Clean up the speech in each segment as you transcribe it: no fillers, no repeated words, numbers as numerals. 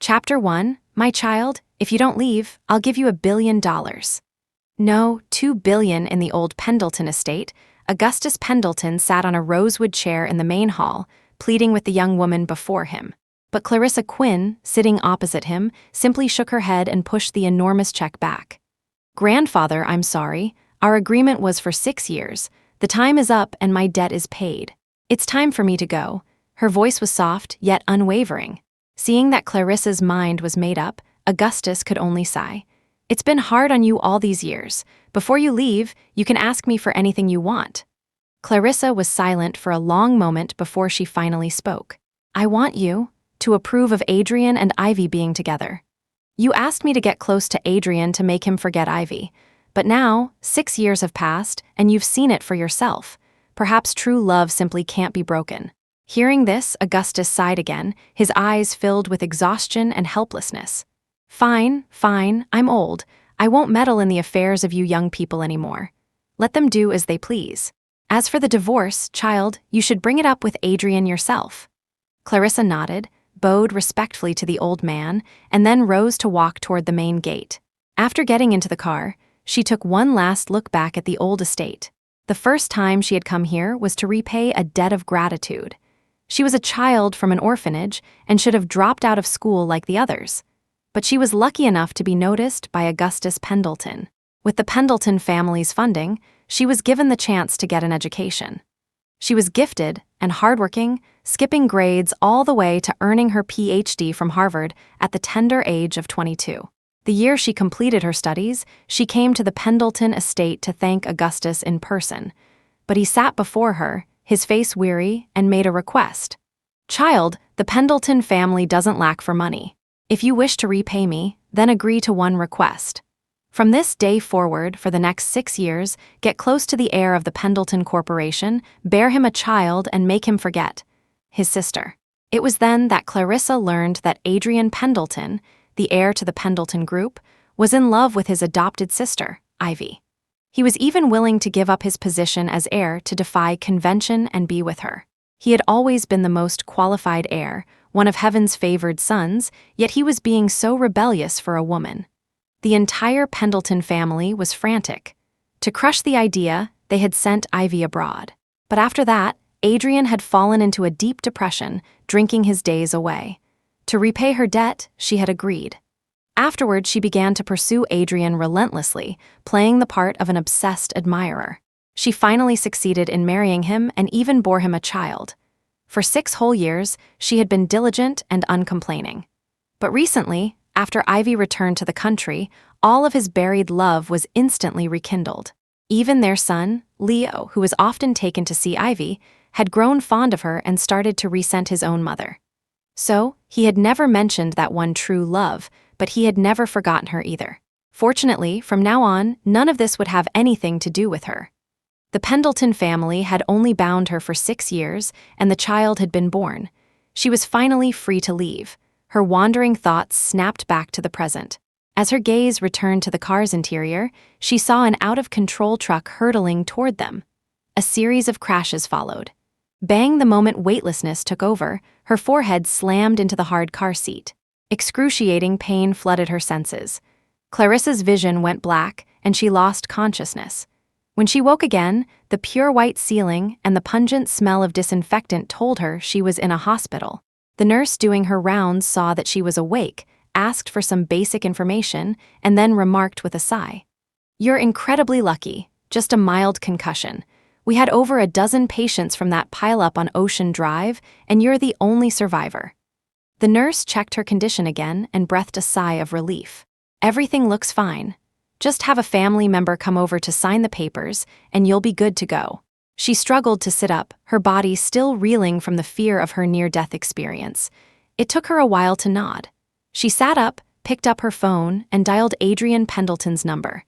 Chapter 1, My child, if you don't leave, I'll give you $1 billion. No, $2 billion in the old Pendleton estate. Augustus Pendleton sat on a rosewood chair in the main hall, pleading with the young woman before him. But Clarissa Quinn, sitting opposite him, simply shook her head and pushed the enormous check back. Grandfather, I'm sorry. Our agreement was for 6 years. The time is up and my debt is paid. It's time for me to go. Her voice was soft, yet unwavering. Seeing that Clarissa's mind was made up, Augustus could only sigh. It's been hard on you all these years. Before you leave, you can ask me for anything you want. Clarissa was silent for a long moment before she finally spoke. I want you to approve of Adrian and Ivy being together. You asked me to get close to Adrian to make him forget Ivy. But now, 6 years have passed, and you've seen it for yourself. Perhaps true love simply can't be broken. Hearing this, Augustus sighed again, his eyes filled with exhaustion and helplessness. Fine, I'm old. I won't meddle in the affairs of you young people anymore. Let them do as they please. As for the divorce, child, you should bring it up with Adrian yourself. Clarissa nodded, bowed respectfully to the old man, and then rose to walk toward the main gate. After getting into the car, she took one last look back at the old estate. The first time she had come here was to repay a debt of gratitude. She was a child from an orphanage and should have dropped out of school like the others. But she was lucky enough to be noticed by Augustus Pendleton. With the Pendleton family's funding, she was given the chance to get an education. She was gifted and hardworking, skipping grades all the way to earning her PhD from Harvard at the tender age of 22. The year she completed her studies, she came to the Pendleton estate to thank Augustus in person. But he sat before her, his face weary, and made a request. Child, the Pendleton family doesn't lack for money. If you wish to repay me, then agree to one request. From this day forward, for the next 6 years, get close to the heir of the Pendleton Corporation, bear him a child, and make him forget his sister. It was then that Clarissa learned that Adrian Pendleton, the heir to the Pendleton Group, was in love with his adopted sister, Ivy. He was even willing to give up his position as heir to defy convention and be with her. He had always been the most qualified heir, one of heaven's favored sons, yet he was being so rebellious for a woman. The entire Pendleton family was frantic. To crush the idea, they had sent Ivy abroad. But after that, Adrian had fallen into a deep depression, drinking his days away. To repay her debt, she had agreed. Afterward, she began to pursue Adrian relentlessly, playing the part of an obsessed admirer. She finally succeeded in marrying him and even bore him a child. For 6 whole years, she had been diligent and uncomplaining. But recently, after Ivy returned to the country, all of his buried love was instantly rekindled. Even their son, Leo, who was often taken to see Ivy, had grown fond of her and started to resent his own mother. So, he had never mentioned that one true love, but he had never forgotten her either. Fortunately, from now on, none of this would have anything to do with her. The Pendleton family had only bound her for 6 years, and the child had been born. She was finally free to leave. Her wandering thoughts snapped back to the present. As her gaze returned to the car's interior, she saw an out-of-control truck hurtling toward them. A series of crashes followed. Bang the moment weightlessness took over, her forehead slammed into the hard car seat. Excruciating pain flooded her senses. Clarissa's vision went black, and she lost consciousness. When she woke again, the pure white ceiling and the pungent smell of disinfectant told her she was in a hospital. The nurse doing her rounds saw that she was awake, asked for some basic information, and then remarked with a sigh. You're incredibly lucky, just a mild concussion. We had over a dozen patients from that pileup on Ocean Drive, and you're the only survivor. The nurse checked her condition again and breathed a sigh of relief. Everything looks fine. Just have a family member come over to sign the papers, and you'll be good to go. She struggled to sit up, her body still reeling from the fear of her near-death experience. It took her a while to nod. She sat up, picked up her phone, and dialed Adrian Pendleton's number.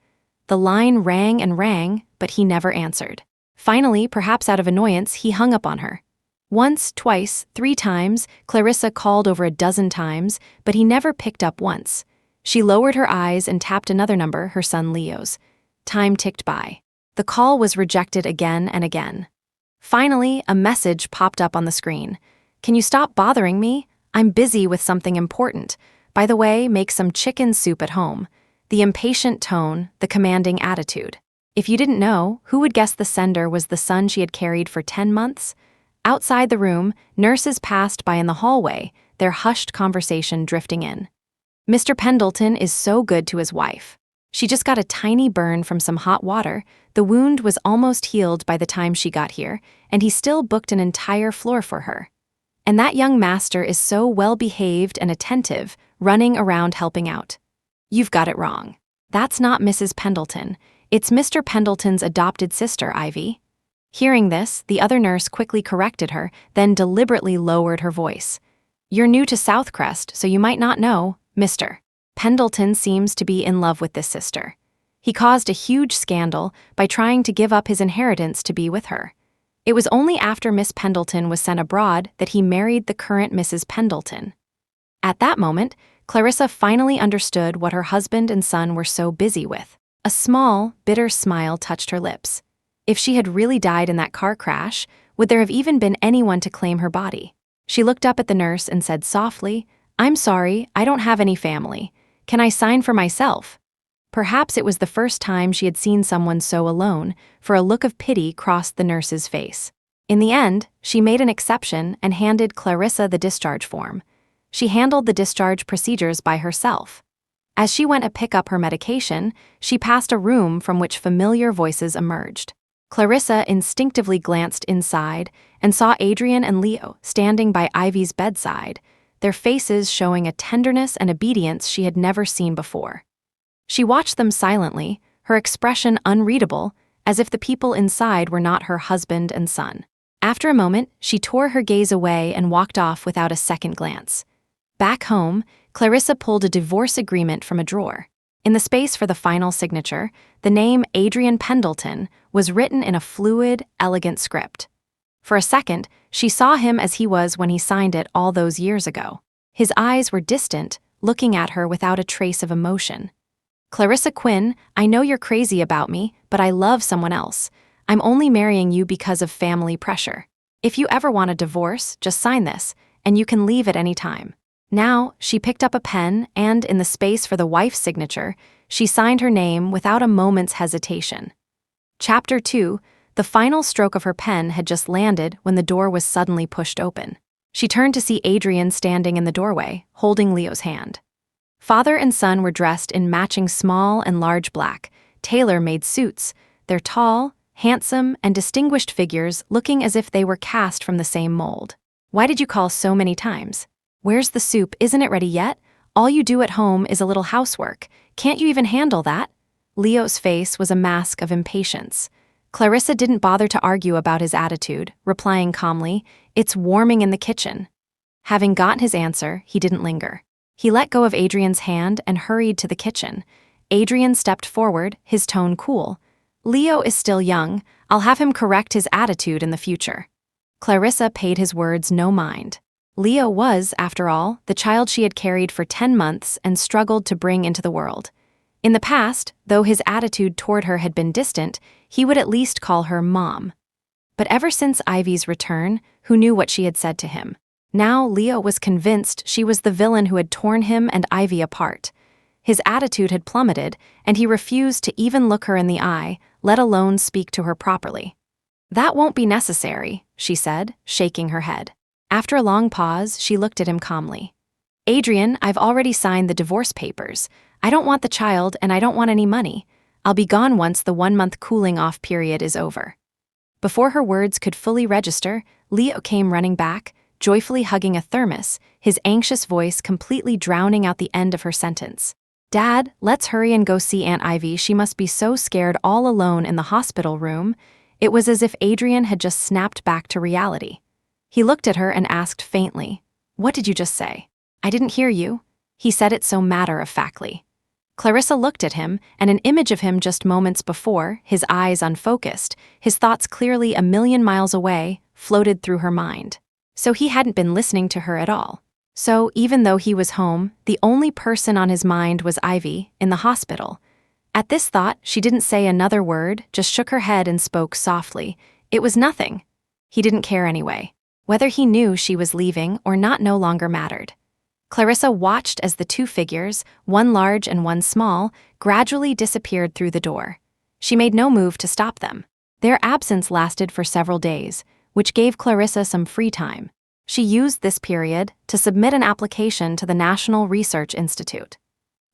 The line rang and rang, but he never answered. Finally, perhaps out of annoyance, he hung up on her. Once, twice, 3 times, Clarissa called over a dozen times, but he never picked up once. She lowered her eyes and tapped another number, her son Leo's. Time ticked by. The call was rejected again and again. Finally, a message popped up on the screen. Can you stop bothering me? I'm busy with something important. By the way, make some chicken soup at home. The impatient tone, the commanding attitude. If you didn't know, who would guess the sender was the son she had carried for 10 months? Outside the room, nurses passed by in the hallway, their hushed conversation drifting in. Mr. Pendleton is so good to his wife. She just got a tiny burn from some hot water, the wound was almost healed by the time she got here, and he still booked an entire floor for her. And that young master is so well-behaved and attentive, running around helping out. You've got it wrong. That's not Mrs. Pendleton. It's Mr. Pendleton's adopted sister, Ivy. Hearing this, the other nurse quickly corrected her, then deliberately lowered her voice. You're new to Southcrest, so you might not know, Mr. Pendleton seems to be in love with this sister. He caused a huge scandal by trying to give up his inheritance to be with her. It was only after Miss Pendleton was sent abroad that he married the current Mrs. Pendleton. At that moment, Clarissa finally understood what her husband and son were so busy with. A small, bitter smile touched her lips. If she had really died in that car crash, would there have even been anyone to claim her body? She looked up at the nurse and said softly, "I'm sorry, I don't have any family. Can I sign for myself?" Perhaps it was the first time she had seen someone so alone, for a look of pity crossed the nurse's face. In the end, she made an exception and handed Clarissa the discharge form. She handled the discharge procedures by herself. As she went to pick up her medication, she passed a room from which familiar voices emerged. Clarissa instinctively glanced inside and saw Adrian and Leo standing by Ivy's bedside, their faces showing a tenderness and obedience she had never seen before. She watched them silently, her expression unreadable, as if the people inside were not her husband and son. After a moment, she tore her gaze away and walked off without a second glance. Back home, Clarissa pulled a divorce agreement from a drawer. In the space for the final signature, the name Adrian Pendleton was written in a fluid, elegant script. For a second, she saw him as he was when he signed it all those years ago. His eyes were distant, looking at her without a trace of emotion. "Clarissa Quinn, I know you're crazy about me, but I love someone else. I'm only marrying you because of family pressure. If you ever want a divorce, just sign this, and you can leave at any time." Now, she picked up a pen and, in the space for the wife's signature, she signed her name without a moment's hesitation. Chapter 2, the final stroke of her pen had just landed when the door was suddenly pushed open. She turned to see Adrian standing in the doorway, holding Leo's hand. Father and son were dressed in matching small and large black, tailor-made suits, their tall, handsome, and distinguished figures looking as if they were cast from the same mold. "Why did you call so many times? Where's the soup? Isn't it ready yet? All you do at home is a little housework. Can't you even handle that?" Leo's face was a mask of impatience. Clarissa didn't bother to argue about his attitude, replying calmly, "It's warming in the kitchen." Having gotten his answer, he didn't linger. He let go of Adrian's hand and hurried to the kitchen. Adrian stepped forward, his tone cool. "Leo is still young. I'll have him correct his attitude in the future." Clarissa paid his words no mind. Leo was, after all, the child she had carried for 10 months and struggled to bring into the world. In the past, though his attitude toward her had been distant, he would at least call her Mom. But ever since Ivy's return, who knew what she had said to him? Now Leo was convinced she was the villain who had torn him and Ivy apart. His attitude had plummeted, and he refused to even look her in the eye, let alone speak to her properly. "That won't be necessary," she said, shaking her head. After a long pause, she looked at him calmly. "Adrian, I've already signed the divorce papers. I don't want the child and I don't want any money. I'll be gone once the 1-month cooling-off period is over." Before her words could fully register, Leo came running back, joyfully hugging a thermos, his anxious voice completely drowning out the end of her sentence. "Dad, let's hurry and go see Aunt Ivy. She must be so scared all alone in the hospital room." It was as if Adrian had just snapped back to reality. He looked at her and asked faintly, "What did you just say?" "I didn't hear you." He said it so matter-of-factly. Clarissa looked at him, and an image of him just moments before, his eyes unfocused, his thoughts clearly a million miles away, floated through her mind. So he hadn't been listening to her at all. So, even though he was home, the only person on his mind was Ivy, in the hospital. At this thought, she didn't say another word, just shook her head and spoke softly. It was nothing. He didn't care anyway. Whether he knew she was leaving or not no longer mattered. Clarissa watched as the two figures, one large and one small, gradually disappeared through the door. She made no move to stop them. Their absence lasted for several days, which gave Clarissa some free time. She used this period to submit an application to the National Research Institute.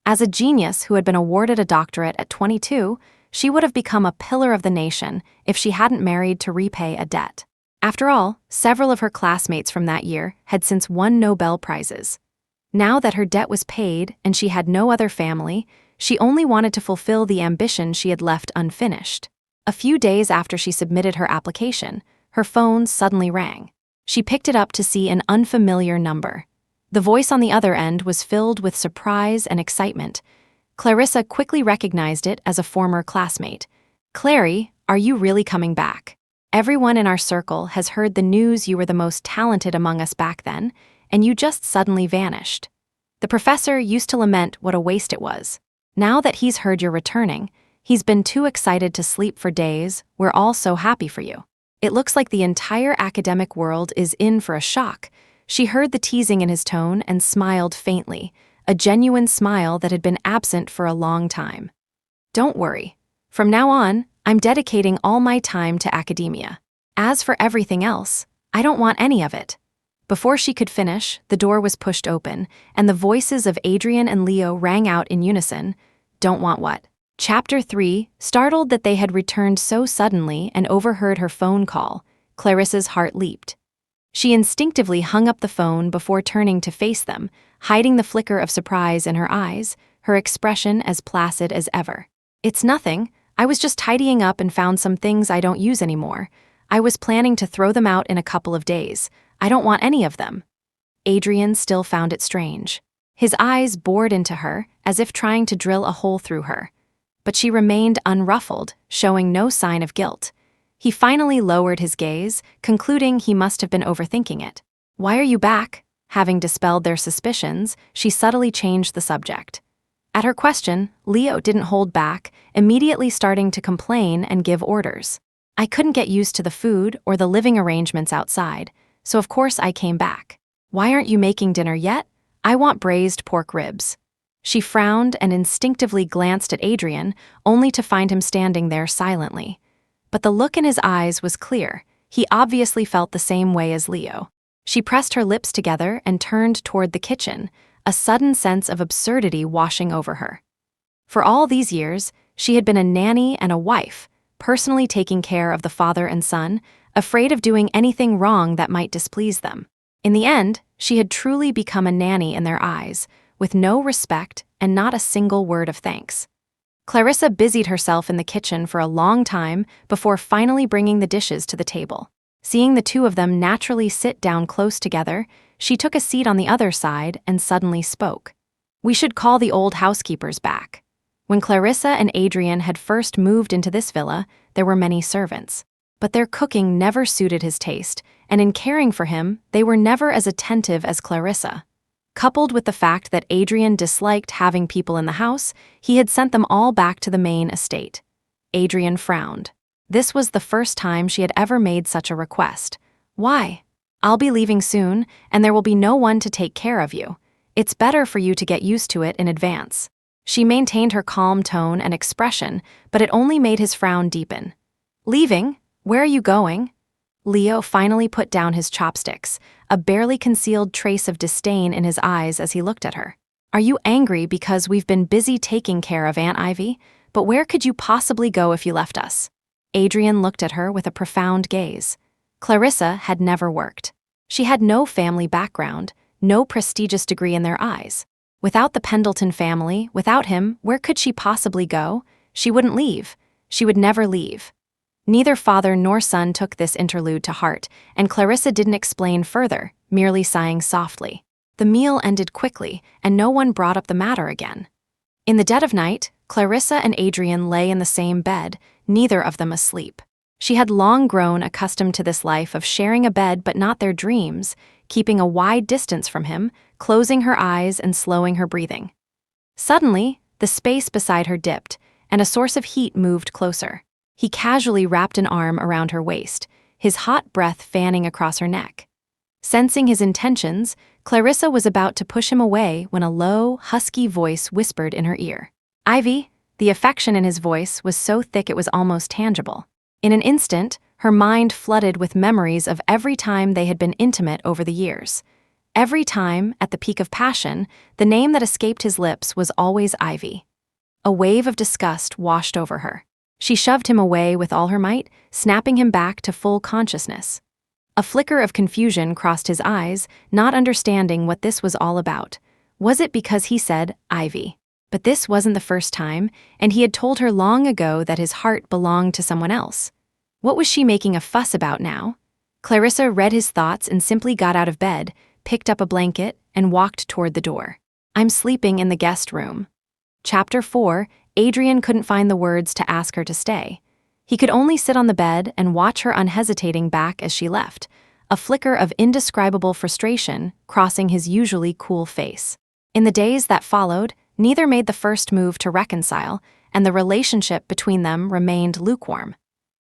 As a genius who had been awarded a doctorate at 22, she would have become a pillar of the nation if she hadn't married to repay a debt. After all, several of her classmates from that year had since won Nobel Prizes. Now that her debt was paid and she had no other family, she only wanted to fulfill the ambition she had left unfinished. A few days after she submitted her application, her phone suddenly rang. She picked it up to see an unfamiliar number. The voice on the other end was filled with surprise and excitement. Clarissa quickly recognized it as a former classmate. "Clary, are you really coming back? Everyone in our circle has heard the news you were the most talented among us back then, and you just suddenly vanished. The professor used to lament what a waste it was. Now that he's heard you're returning, he's been too excited to sleep for days. We're all so happy for you." It looks like the entire academic world is in for a shock. She heard the teasing in his tone and smiled faintly, a genuine smile that had been absent for a long time. "Don't worry. From now on, I'm dedicating all my time to academia. As for everything else, I don't want any of it." Before she could finish, the door was pushed open, and the voices of Adrian and Leo rang out in unison. "Don't want what?" Chapter 3, startled that they had returned so suddenly and overheard her phone call, Clarissa's heart leaped. She instinctively hung up the phone before turning to face them, hiding the flicker of surprise in her eyes, her expression as placid as ever. "It's nothing. I was just tidying up and found some things I don't use anymore. I was planning to throw them out in a couple of days. I don't want any of them." Adrian still found it strange. His eyes bored into her, as if trying to drill a hole through her. But she remained unruffled, showing no sign of guilt. He finally lowered his gaze, concluding he must have been overthinking it. "Why are you back?" Having dispelled their suspicions, she subtly changed the subject. At her question, Leo didn't hold back, immediately starting to complain and give orders. "I couldn't get used to the food or the living arrangements outside, so of course I came back." "Why aren't you making dinner yet? I want braised pork ribs." She frowned and instinctively glanced at Adrian, only to find him standing there silently. But the look in his eyes was clear. He obviously felt the same way as Leo. She pressed her lips together and turned toward the kitchen, a sudden sense of absurdity washing over her. For all these years, she had been a nanny and a wife, personally taking care of the father and son, afraid of doing anything wrong that might displease them. In the end, she had truly become a nanny in their eyes, with no respect and not a single word of thanks. Clarissa busied herself in the kitchen for a long time before finally bringing the dishes to the table. Seeing the two of them naturally sit down close together, she took a seat on the other side and suddenly spoke. "We should call the old housekeepers back." When Clarissa and Adrian had first moved into this villa, there were many servants. But their cooking never suited his taste, and in caring for him, they were never as attentive as Clarissa. Coupled with the fact that Adrian disliked having people in the house, he had sent them all back to the main estate. Adrian frowned. This was the first time she had ever made such a request. "Why?" "I'll be leaving soon, and there will be no one to take care of you. It's better for you to get used to it in advance." She maintained her calm tone and expression, but it only made his frown deepen. "Leaving? Where are you going?" Leo finally put down his chopsticks, a barely concealed trace of disdain in his eyes as he looked at her. "Are you angry because we've been busy taking care of Aunt Ivy? But where could you possibly go if you left us?" Adrian looked at her with a profound gaze. Clarissa had never worked. She had no family background, no prestigious degree in their eyes. Without the Pendleton family, without him, where could she possibly go? She wouldn't leave. She would never leave. Neither father nor son took this interlude to heart, and Clarissa didn't explain further, merely sighing softly. The meal ended quickly, and no one brought up the matter again. In the dead of night, Clarissa and Adrian lay in the same bed, neither of them asleep. She had long grown accustomed to this life of sharing a bed but not their dreams, keeping a wide distance from him, closing her eyes and slowing her breathing. Suddenly, the space beside her dipped, and a source of heat moved closer. He casually wrapped an arm around her waist, his hot breath fanning across her neck. Sensing his intentions, Clarissa was about to push him away when a low, husky voice whispered in her ear. "Ivy." The affection in his voice was so thick it was almost tangible. In an instant, her mind flooded with memories of every time they had been intimate over the years. Every time, at the peak of passion, the name that escaped his lips was always Ivy. A wave of disgust washed over her. She shoved him away with all her might, snapping him back to full consciousness. A flicker of confusion crossed his eyes, not understanding what this was all about. Was it because he said Ivy? But this wasn't the first time, and he had told her long ago that his heart belonged to someone else. What was she making a fuss about now? Clarissa read his thoughts and simply got out of bed, picked up a blanket, and walked toward the door. "I'm sleeping in the guest room." Chapter 4, Adrian couldn't find the words to ask her to stay. He could only sit on the bed and watch her unhesitating back as she left, a flicker of indescribable frustration crossing his usually cool face. In the days that followed, neither made the first move to reconcile, and the relationship between them remained lukewarm.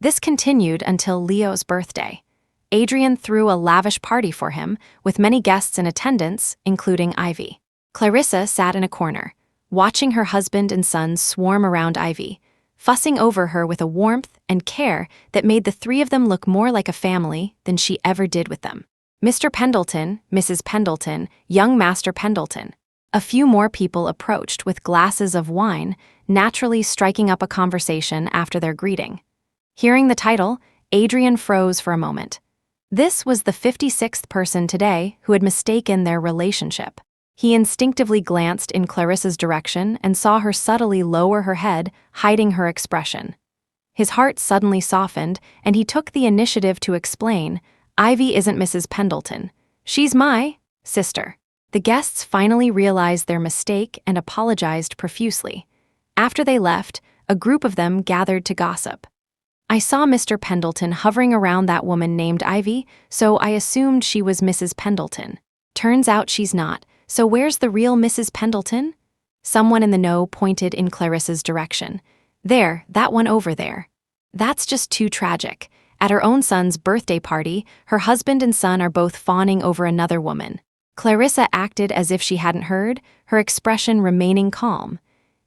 This continued until Leo's birthday. Adrian threw a lavish party for him, with many guests in attendance, including Ivy. Clarissa sat in a corner, watching her husband and son swarm around Ivy, fussing over her with a warmth and care that made the three of them look more like a family than she ever did with them. Mr. Pendleton, Mrs. Pendleton, young Master Pendleton. A few more people approached with glasses of wine, naturally striking up a conversation after their greeting. Hearing the title, Adrian froze for a moment. This was the 56th person today who had mistaken their relationship. He instinctively glanced in Clarissa's direction and saw her subtly lower her head, hiding her expression. His heart suddenly softened, and he took the initiative to explain, "Ivy isn't Mrs. Pendleton. She's my sister." The guests finally realized their mistake and apologized profusely. After they left, a group of them gathered to gossip. "I saw Mr. Pendleton hovering around that woman named Ivy, so I assumed she was Mrs. Pendleton. Turns out she's not, so where's the real Mrs. Pendleton?" Someone in the know pointed in Clarissa's direction. "There, that one over there." That's just too tragic. At her own son's birthday party, her husband and son are both fawning over another woman. Clarissa acted as if she hadn't heard, her expression remaining calm.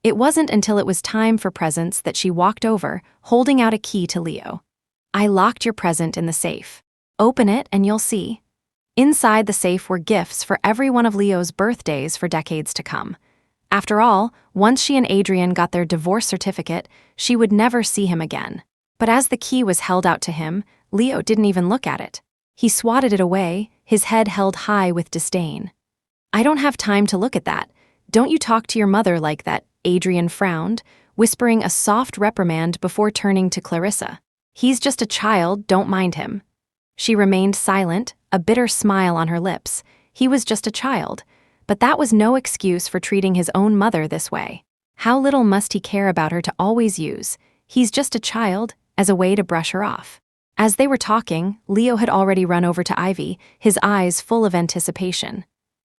It wasn't until it was time for presents that she walked over, holding out a key to Leo. "I locked your present in the safe. Open it and you'll see." Inside the safe were gifts for every one of Leo's birthdays for decades to come. After all, once she and Adrian got their divorce certificate, she would never see him again. But as the key was held out to him, Leo didn't even look at it. He swatted it away, his head held high with disdain. "I don't have time to look at that. Don't you talk to your mother like that," Adrian frowned, whispering a soft reprimand before turning to Clarissa. "He's just a child, don't mind him." She remained silent, a bitter smile on her lips. He was just a child, but that was no excuse for treating his own mother this way. How little must he care about her to always use "he's just a child" as a way to brush her off. As they were talking, Leo had already run over to Ivy, his eyes full of anticipation.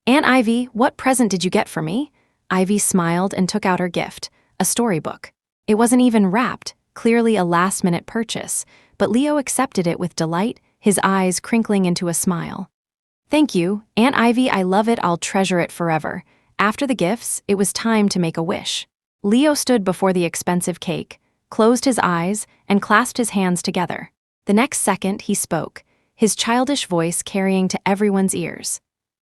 "Aunt Ivy, what present did you get for me?" Ivy smiled and took out her gift, a storybook. It wasn't even wrapped, clearly a last-minute purchase, but Leo accepted it with delight, his eyes crinkling into a smile. "Thank you, Aunt Ivy, I love it, I'll treasure it forever." After the gifts, it was time to make a wish. Leo stood before the expensive cake, closed his eyes, and clasped his hands together. The next second, he spoke, his childish voice carrying to everyone's ears.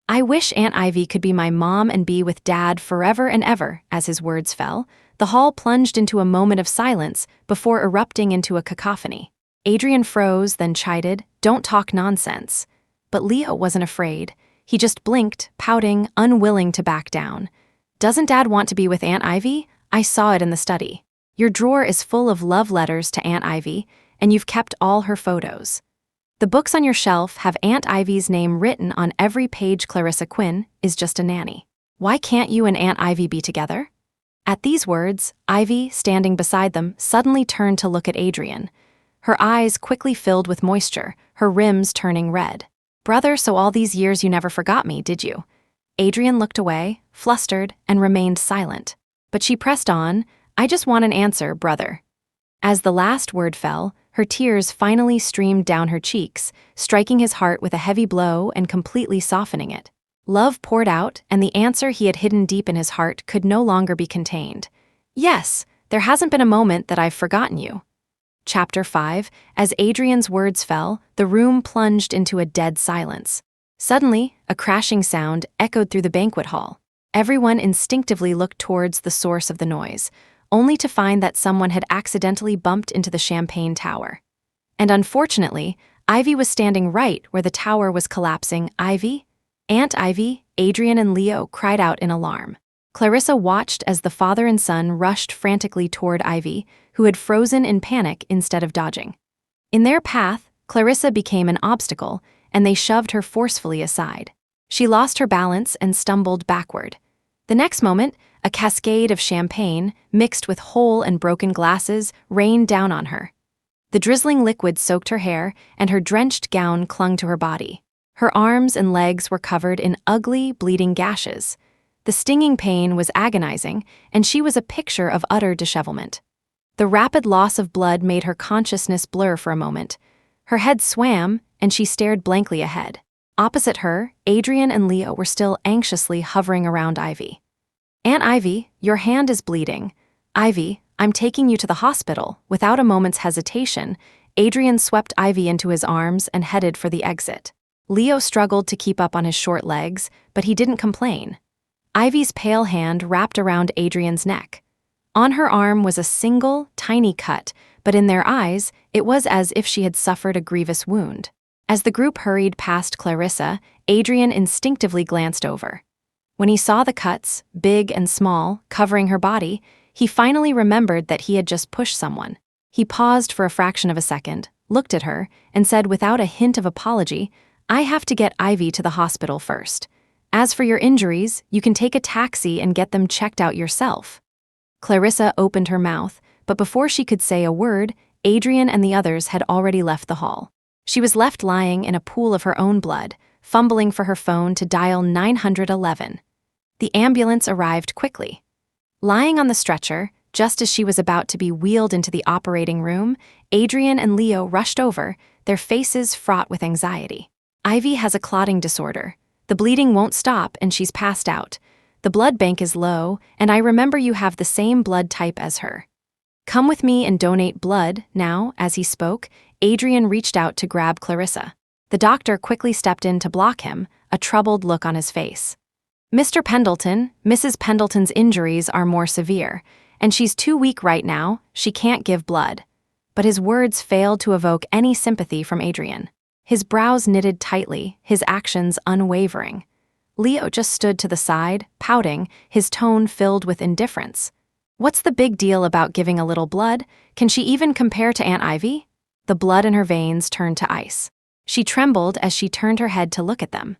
"I wish Aunt Ivy could be my mom and be with Dad forever and ever." As his words fell, the hall plunged into a moment of silence before erupting into a cacophony. Adrian froze, then chided, "Don't talk nonsense." But Leo wasn't afraid. He just blinked, pouting, unwilling to back down. "Doesn't Dad want to be with Aunt Ivy? I saw it in the study. Your drawer is full of love letters to Aunt Ivy, and you've kept all her photos. The books on your shelf have Aunt Ivy's name written on every page. Clarissa Quinn is just a nanny. Why can't you and Aunt Ivy be together?" At these words, Ivy, standing beside them, suddenly turned to look at Adrian. Her eyes quickly filled with moisture, her rims turning red. "Brother, so all these years you never forgot me, did you?" Adrian looked away, flustered, and remained silent. But she pressed on, "I just want an answer, brother." As the last word fell, her tears finally streamed down her cheeks, striking his heart with a heavy blow and completely softening it. Love poured out, and the answer he had hidden deep in his heart could no longer be contained. Yes, there hasn't been a moment that I've forgotten you. Chapter 5. As Adrian's words fell, the room plunged into a dead silence. Suddenly, a crashing sound echoed through the banquet hall. Everyone instinctively looked towards the source of the noise, only to find that someone had accidentally bumped into the champagne tower. And unfortunately, Ivy was standing right where the tower was collapsing. Ivy? Aunt Ivy? Adrian and Leo cried out in alarm. Clarissa watched as the father and son rushed frantically toward Ivy, who had frozen in panic instead of dodging. In their path, Clarissa became an obstacle, and they shoved her forcefully aside. She lost her balance and stumbled backward. The next moment, a cascade of champagne, mixed with whole and broken glasses, rained down on her. The drizzling liquid soaked her hair, and her drenched gown clung to her body. Her arms and legs were covered in ugly, bleeding gashes. The stinging pain was agonizing, and she was a picture of utter dishevelment. The rapid loss of blood made her consciousness blur for a moment. Her head swam, and she stared blankly ahead. Opposite her, Adrian and Leo were still anxiously hovering around Ivy. Aunt Ivy, your hand is bleeding. Ivy, I'm taking you to the hospital. Without a moment's hesitation, Adrian swept Ivy into his arms and headed for the exit. Leo struggled to keep up on his short legs, but he didn't complain. Ivy's pale hand wrapped around Adrian's neck. On her arm was a single, tiny cut, but in their eyes, it was as if she had suffered a grievous wound. As the group hurried past Clarissa, Adrian instinctively glanced over. When he saw the cuts, big and small, covering her body, he finally remembered that he had just pushed someone. He paused for a fraction of a second, looked at her, and said without a hint of apology, I have to get Ivy to the hospital first. As for your injuries, you can take a taxi and get them checked out yourself. Clarissa opened her mouth, but before she could say a word, Adrian and the others had already left the hall. She was left lying in a pool of her own blood, fumbling for her phone to dial 911. The ambulance arrived quickly. Lying on the stretcher, just as she was about to be wheeled into the operating room, Adrian and Leo rushed over, their faces fraught with anxiety. Ivy has a clotting disorder. The bleeding won't stop and she's passed out. The blood bank is low, and I remember you have the same blood type as her. Come with me and donate blood. Now, as he spoke, Adrian reached out to grab Clarissa. The doctor quickly stepped in to block him, a troubled look on his face. Mr. Pendleton, Mrs. Pendleton's injuries are more severe, and she's too weak right now, she can't give blood. But his words failed to evoke any sympathy from Adrian. His brows knitted tightly, his actions unwavering. Leo just stood to the side, pouting, his tone filled with indifference. What's the big deal about giving a little blood? Can she even compare to Aunt Ivy? The blood in her veins turned to ice. She trembled as she turned her head to look at them.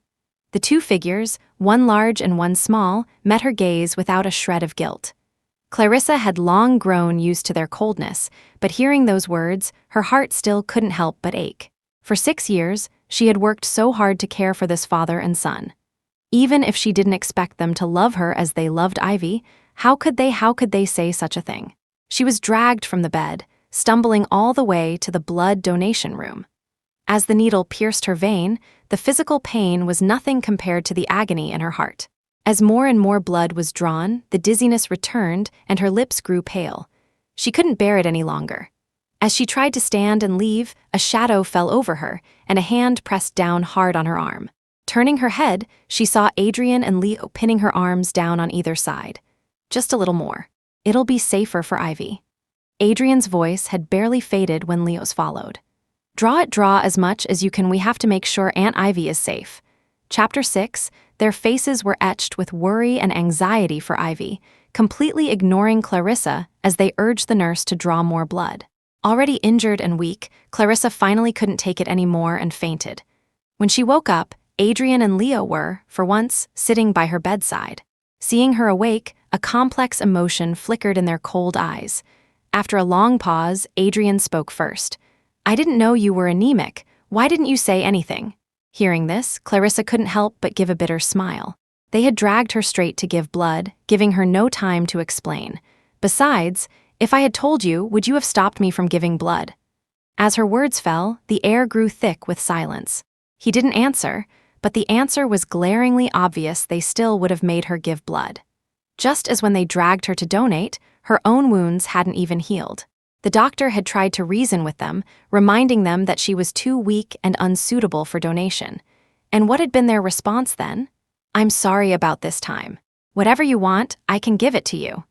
The two figures, one large and one small, met her gaze without a shred of guilt. Clarissa had long grown used to their coldness, but hearing those words, her heart still couldn't help but ache. For 6 years, she had worked so hard to care for this father and son. Even if she didn't expect them to love her as they loved Ivy, how could they say such a thing? She was dragged from the bed, stumbling all the way to the blood donation room. As the needle pierced her vein, the physical pain was nothing compared to the agony in her heart. As more and more blood was drawn, the dizziness returned and her lips grew pale. She couldn't bear it any longer. As she tried to stand and leave, a shadow fell over her, and a hand pressed down hard on her arm. Turning her head, she saw Adrian and Leo pinning her arms down on either side. Just a little more. It'll be safer for Ivy. Adrian's voice had barely faded when Leo's followed. Draw as much as you can. We have to make sure Aunt Ivy is safe. Chapter 6, their faces were etched with worry and anxiety for Ivy, completely ignoring Clarissa as they urged the nurse to draw more blood. Already injured and weak, Clarissa finally couldn't take it anymore and fainted. When she woke up, Adrian and Leo were, for once, sitting by her bedside. Seeing her awake, a complex emotion flickered in their cold eyes. After a long pause, Adrian spoke first. I didn't know you were anemic. Why didn't you say anything? Hearing this, Clarissa couldn't help but give a bitter smile. They had dragged her straight to give blood, giving her no time to explain. Besides, if I had told you, would you have stopped me from giving blood? As her words fell, the air grew thick with silence. He didn't answer, but the answer was glaringly obvious. They still would have made her give blood. Just as when they dragged her to donate, her own wounds hadn't even healed. The doctor had tried to reason with them, reminding them that she was too weak and unsuitable for donation. And what had been their response then? "I'm sorry about this time. Whatever you want, I can give it to you."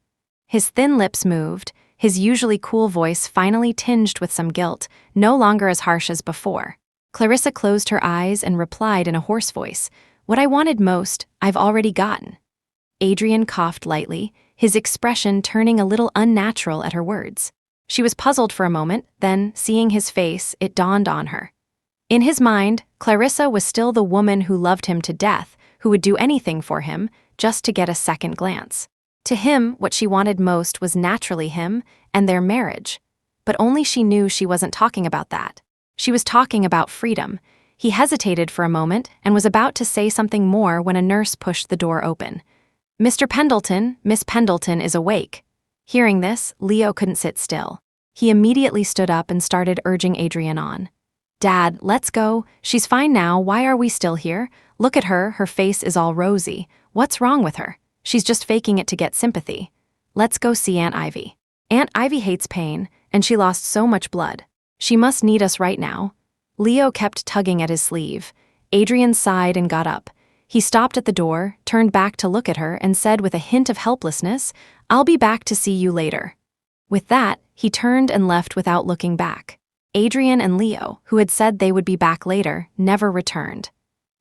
His thin lips moved, his usually cool voice finally tinged with some guilt, no longer as harsh as before. Clarissa closed her eyes and replied in a hoarse voice, "What I wanted most, I've already gotten." Adrian coughed lightly, his expression turning a little unnatural at her words. She was puzzled for a moment, then, seeing his face, it dawned on her. In his mind, Clarissa was still the woman who loved him to death, who would do anything for him, just to get a second glance. To him, what she wanted most was naturally him and their marriage. But only she knew she wasn't talking about that. She was talking about freedom. He hesitated for a moment and was about to say something more when a nurse pushed the door open. "Mr. Pendleton, Miss Pendleton is awake." Hearing this, Leo couldn't sit still. He immediately stood up and started urging Adrian on. "Dad, let's go. She's fine now. Why are we still here? Look at her, her face is all rosy. What's wrong with her? She's just faking it to get sympathy. Let's go see Aunt Ivy. Aunt Ivy hates pain, and she lost so much blood. She must need us right now." Leo kept tugging at his sleeve. Adrian sighed and got up. He stopped at the door, turned back to look at her, and said with a hint of helplessness, "I'll be back to see you later." With that, he turned and left without looking back. Adrian and Leo, who had said they would be back later, never returned.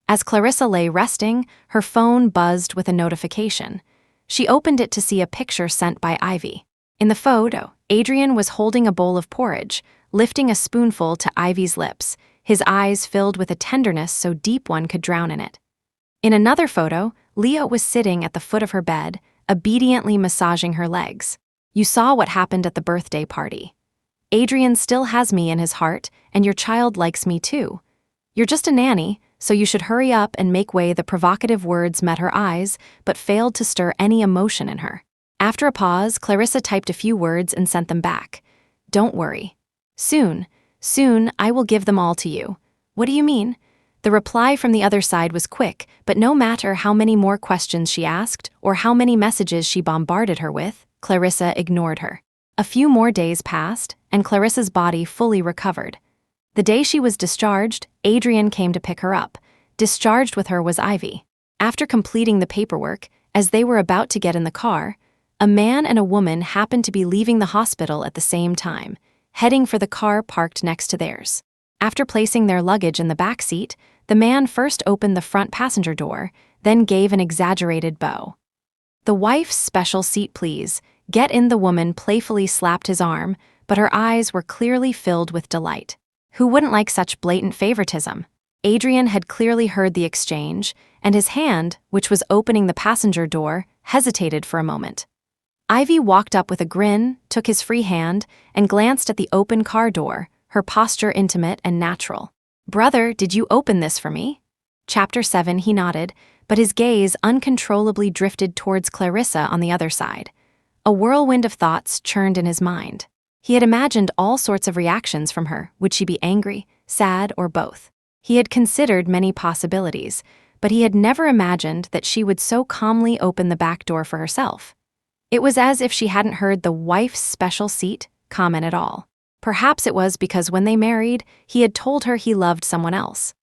As Clarissa lay resting, her phone buzzed with a notification. She opened it to see a picture sent by Ivy. In the photo, Adrian was holding a bowl of porridge, lifting a spoonful to Ivy's lips, his eyes filled with a tenderness so deep one could drown in it. In another photo, Leo was sitting at the foot of her bed, obediently massaging her legs. "You saw what happened at the birthday party. Adrian still has me in his heart, and your child likes me too. You're just a nanny, so you should hurry up and make way." The provocative words met her eyes, but failed to stir any emotion in her. After a pause, Clarissa typed a few words and sent them back. "Don't worry. Soon, I will give them all to you." "What do you mean?" The reply from the other side was quick, but no matter how many more questions she asked or how many messages she bombarded her with, Clarissa ignored her. A few more days passed, and Clarissa's body fully recovered. The day she was discharged, Adrian came to pick her up. Discharged with her was Ivy. After completing the paperwork, as they were about to get in the car, a man and a woman happened to be leaving the hospital at the same time, heading for the car parked next to theirs. After placing their luggage in the back seat, the man first opened the front passenger door, then gave an exaggerated bow. "The wife's special seat, please. Get in." The woman playfully slapped his arm, but her eyes were clearly filled with delight. Who wouldn't like such blatant favoritism? Adrian had clearly heard the exchange, and his hand, which was opening the passenger door, hesitated for a moment. Ivy walked up with a grin, took his free hand, and glanced at the open car door, her posture intimate and natural. "Brother, did you open this for me?" Chapter 7. He nodded, but his gaze uncontrollably drifted towards Clarissa on the other side. A whirlwind of thoughts churned in his mind. He had imagined all sorts of reactions from her. Would she be angry, sad, or both? He had considered many possibilities, but he had never imagined that she would so calmly open the back door for herself. It was as if she hadn't heard the "wife's special seat" comment at all. Perhaps it was because when they married, he had told her he loved someone else.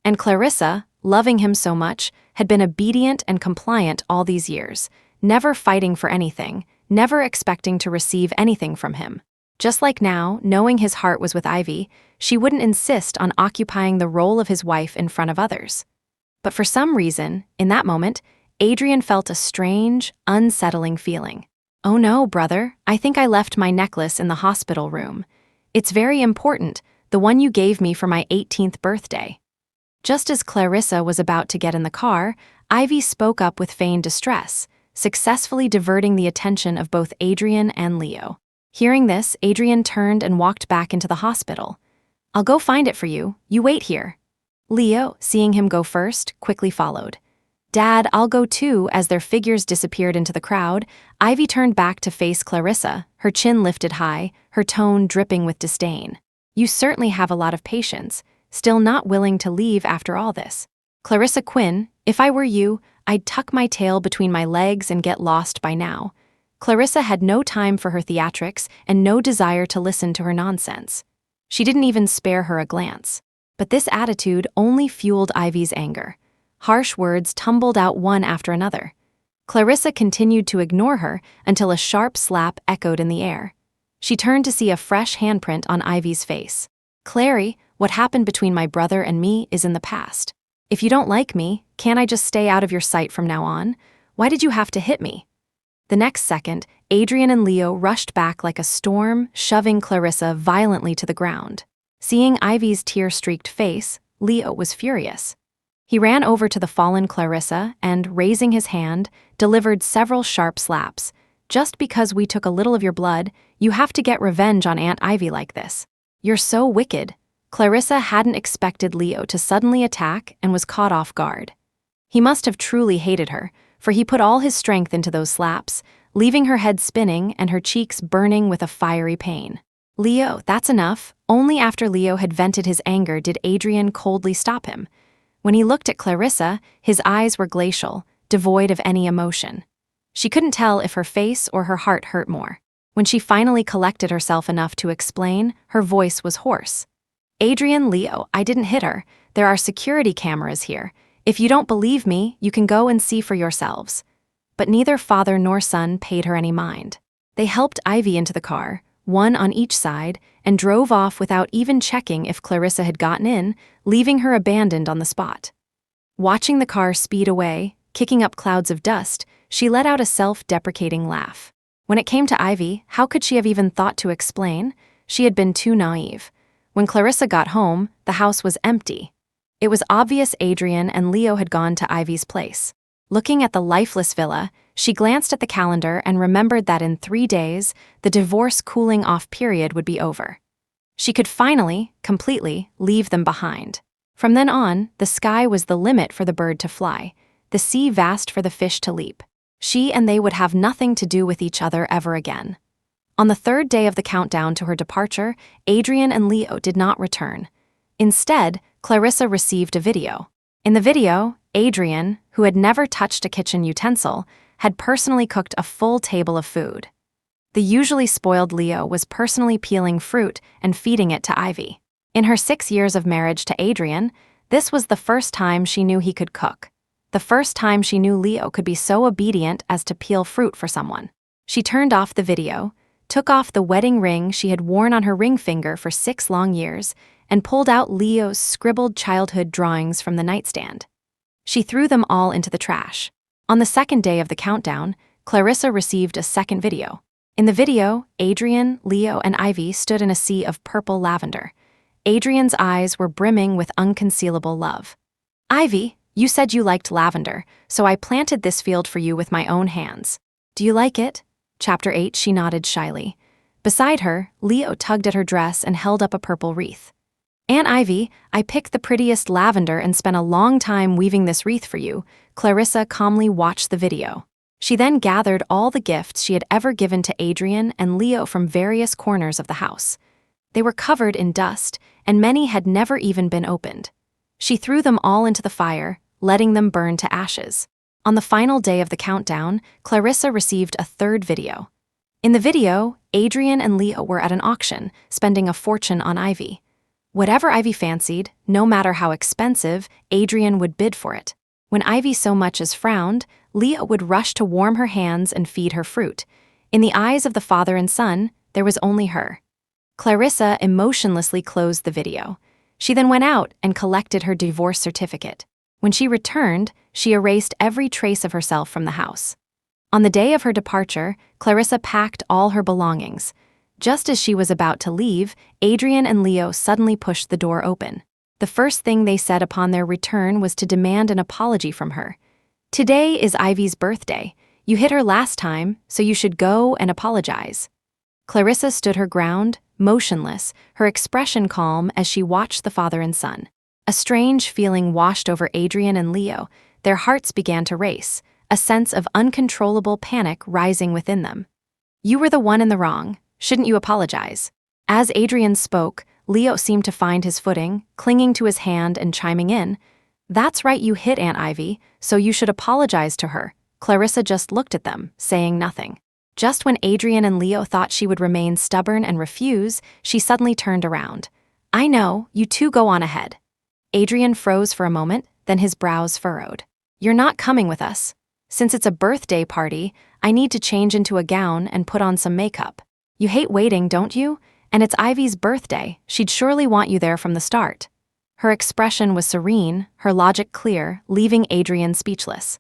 And Clarissa, loving him so much, had been obedient and compliant all these years, never fighting for anything, never expecting to receive anything from him. Just like now, knowing his heart was with Ivy, she wouldn't insist on occupying the role of his wife in front of others. But for some reason, in that moment, Adrian felt a strange, unsettling feeling. "Oh no, brother, I think I left my necklace in the hospital room. It's very important, the one you gave me for my 18th birthday. Just as Clarissa was about to get in the car, Ivy spoke up with feigned distress, successfully diverting the attention of both Adrian and Leo. Hearing this, Adrian turned and walked back into the hospital. "I'll go find it for you. You wait here." Leo, seeing him go first, quickly followed. "Dad, I'll go too." As their figures disappeared into the crowd, Ivy turned back to face Clarissa, her chin lifted high, her tone dripping with disdain. "You certainly have a lot of patience, still not willing to leave after all this." Clarissa Quinn, if I were you, I'd tuck my tail between my legs and get lost by now. Clarissa had no time for her theatrics and no desire to listen to her nonsense. She didn't even spare her a glance. But this attitude only fueled Ivy's anger. Harsh words tumbled out one after another. Clarissa continued to ignore her until a sharp slap echoed in the air. She turned to see a fresh handprint on Ivy's face. "Clary, what happened between my brother and me is in the past. If you don't like me, can't I just stay out of your sight from now on? Why did you have to hit me?" The next second, Adrian and Leo rushed back like a storm, shoving Clarissa violently to the ground. Seeing Ivy's tear-streaked face, Leo was furious. He ran over to the fallen Clarissa and, raising his hand, delivered several sharp slaps. "Just because we took a little of your blood, you have to get revenge on Aunt Ivy like this. You're so wicked." Clarissa hadn't expected Leo to suddenly attack and was caught off guard. He must have truly hated her, for he put all his strength into those slaps, leaving her head spinning and her cheeks burning with a fiery pain. "Leo, that's enough." Only after Leo had vented his anger did Adrian coldly stop him. When he looked at Clarissa, his eyes were glacial, devoid of any emotion. She couldn't tell if her face or her heart hurt more. When she finally collected herself enough to explain, her voice was hoarse. "Adrian, Leo, I didn't hit her. There are security cameras here. If you don't believe me, you can go and see for yourselves." But neither father nor son paid her any mind. They helped Ivy into the car, one on each side, and drove off without even checking if Clarissa had gotten in, leaving her abandoned on the spot. Watching the car speed away, kicking up clouds of dust, she let out a self-deprecating laugh. When it came to Ivy, how could she have even thought to explain? She had been too naive. When Clarissa got home, the house was empty. It was obvious Adrian and Leo had gone to Ivy's place. Looking at the lifeless villa, she glanced at the calendar and remembered that in 3 days, the divorce cooling-off period would be over. She could finally, completely, leave them behind. From then on, the sky was the limit for the bird to fly, the sea vast for the fish to leap. She and they would have nothing to do with each other ever again. On the 3rd day of the countdown to her departure, Adrian and Leo did not return. Instead, Clarissa received a video. In the video, Adrian, who had never touched a kitchen utensil, had personally cooked a full table of food. The usually spoiled Leo was personally peeling fruit and feeding it to Ivy. In her 6 years of marriage to Adrian, this was the first time she knew he could cook. The first time she knew Leo could be so obedient as to peel fruit for someone. She turned off the video, took off the wedding ring she had worn on her ring finger for 6 long years, and pulled out Leo's scribbled childhood drawings from the nightstand. She threw them all into the trash. On the 2nd day of the countdown, Clarissa received a second video. In the video, Adrian, Leo, and Ivy stood in a sea of purple lavender. Adrian's eyes were brimming with unconcealable love. "Ivy, you said you liked lavender, so I planted this field for you with my own hands. Do you like it?" Chapter 8, she nodded shyly. Beside her, Leo tugged at her dress and held up a purple wreath. "Aunt Ivy, I picked the prettiest lavender and spent a long time weaving this wreath for you." Clarissa calmly watched the video. She then gathered all the gifts she had ever given to Adrian and Leo from various corners of the house. They were covered in dust, and many had never even been opened. She threw them all into the fire, letting them burn to ashes. On the final day of the countdown, Clarissa received a 3rd video. In the video, Adrian and Leo were at an auction, spending a fortune on Ivy. Whatever Ivy fancied, no matter how expensive, Adrian would bid for it. When Ivy so much as frowned, Leo would rush to warm her hands and feed her fruit. In the eyes of the father and son, there was only her. Clarissa emotionlessly closed the video. She then went out and collected her divorce certificate. When she returned, she erased every trace of herself from the house. On the day of her departure, Clarissa packed all her belongings. Just as she was about to leave, Adrian and Leo suddenly pushed the door open. The first thing they said upon their return was to demand an apology from her. "Today is Ivy's birthday. You hit her last time, so you should go and apologize." Clarissa stood her ground, motionless, her expression calm as she watched the father and son. A strange feeling washed over Adrian and Leo. Their hearts began to race, a sense of uncontrollable panic rising within them. "You were the one in the wrong. Shouldn't you apologize?" As Adrian spoke, Leo seemed to find his footing, clinging to his hand and chiming in. That's right, you hit Aunt Ivy, so you should apologize to her. Clarissa just looked at them, saying nothing. Just when Adrian and Leo thought she would remain stubborn and refuse, she suddenly turned around. I know, you two go on ahead. Adrian froze for a moment, then his brows furrowed. You're not coming with us. Since it's a birthday party, I need to change into a gown and put on some makeup. You hate waiting, don't you? And it's Ivy's birthday, she'd surely want you there from the start. Her expression was serene, her logic clear, leaving Adrian speechless.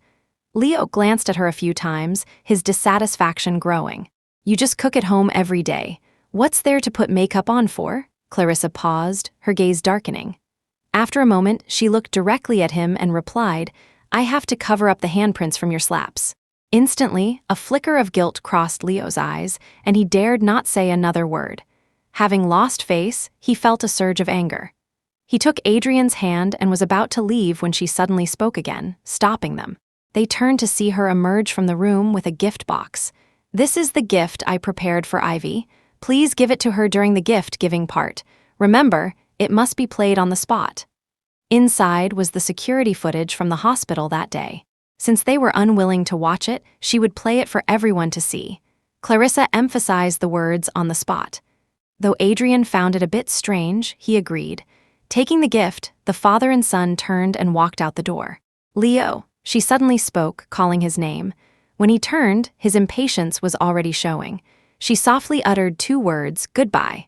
Leo glanced at her a few times, his dissatisfaction growing. You just cook at home every day. What's there to put makeup on for? Clarissa paused, her gaze darkening. After a moment, she looked directly at him and replied, I have to cover up the handprints from your slaps. Instantly, a flicker of guilt crossed Leo's eyes, and he dared not say another word. Having lost face, he felt a surge of anger. He took Adrian's hand and was about to leave when she suddenly spoke again, stopping them. They turned to see her emerge from the room with a gift box. This is the gift I prepared for Ivy. Please give it to her during the gift-giving part. Remember, it must be played on the spot. Inside was the security footage from the hospital that day. Since they were unwilling to watch it, she would play it for everyone to see. Clarissa emphasized the words on the spot. Though Adrian found it a bit strange, he agreed. Taking the gift, the father and son turned and walked out the door. Leo, she suddenly spoke, calling his name. When he turned, his impatience was already showing. She softly uttered 2 words, goodbye.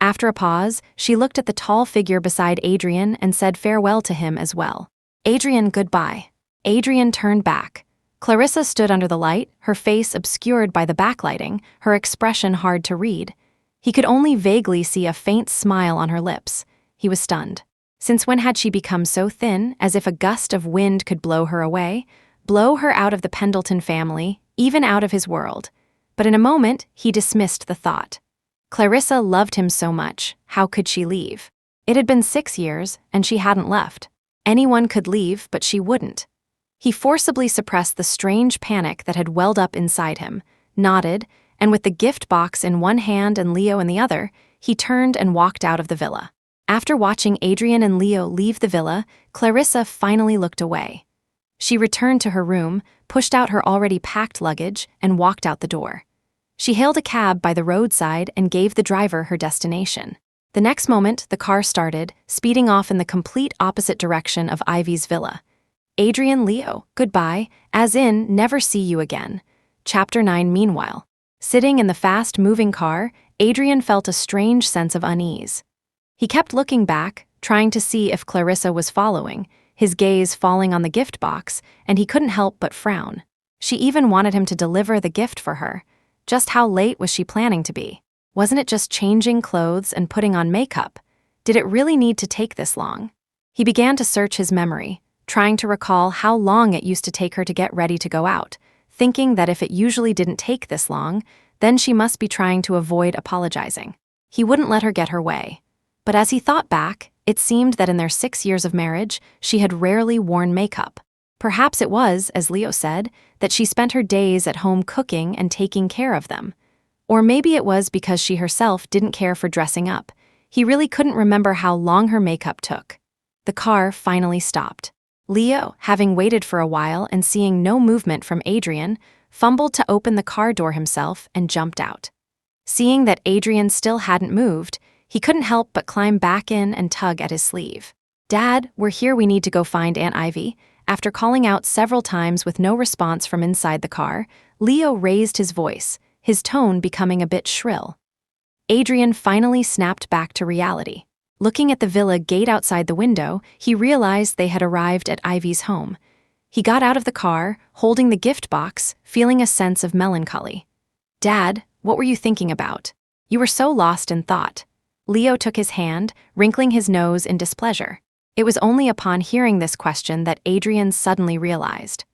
After a pause, she looked at the tall figure beside Adrian and said farewell to him as well. Adrian, goodbye. Adrian turned back. Clarissa stood under the light, her face obscured by the backlighting, her expression hard to read. He could only vaguely see a faint smile on her lips. He was stunned. Since when had she become so thin, as if a gust of wind could blow her away, blow her out of the Pendleton family, even out of his world? But in a moment, he dismissed the thought. Clarissa loved him so much, how could she leave? It had been 6 years, and she hadn't left. Anyone could leave, but she wouldn't. He forcibly suppressed the strange panic that had welled up inside him, nodded, and with the gift box in one hand and Leo in the other, he turned and walked out of the villa. After watching Adrian and Leo leave the villa, Clarissa finally looked away. She returned to her room, pushed out her already packed luggage, and walked out the door. She hailed a cab by the roadside and gave the driver her destination. The next moment, the car started, speeding off in the complete opposite direction of Ivy's villa. Adrian, Leo, goodbye, as in, never see you again. Chapter 9. Meanwhile, sitting in the fast-moving car, Adrian felt a strange sense of unease. He kept looking back, trying to see if Clarissa was following, his gaze falling on the gift box, and he couldn't help but frown. She even wanted him to deliver the gift for her. Just how late was she planning to be? Wasn't it just changing clothes and putting on makeup? Did it really need to take this long? He began to search his memory, trying to recall how long it used to take her to get ready to go out, thinking that if it usually didn't take this long, then she must be trying to avoid apologizing. He wouldn't let her get her way. But as he thought back, it seemed that in their 6 years of marriage, she had rarely worn makeup. Perhaps it was, as Leo said, that she spent her days at home cooking and taking care of them. Or maybe it was because she herself didn't care for dressing up. He really couldn't remember how long her makeup took. The car finally stopped. Leo, having waited for a while and seeing no movement from Adrian, fumbled to open the car door himself and jumped out. Seeing that Adrian still hadn't moved, he couldn't help but climb back in and tug at his sleeve. Dad, we're here, we need to go find Aunt Ivy. After calling out several times with no response from inside the car, Leo raised his voice, his tone becoming a bit shrill. Adrian finally snapped back to reality. Looking at the villa gate outside the window, he realized they had arrived at Ivy's home. He got out of the car, holding the gift box, feeling a sense of melancholy. Dad, what were you thinking about? You were so lost in thought. Leo took his hand, wrinkling his nose in displeasure. It was only upon hearing this question that Adrian suddenly realized.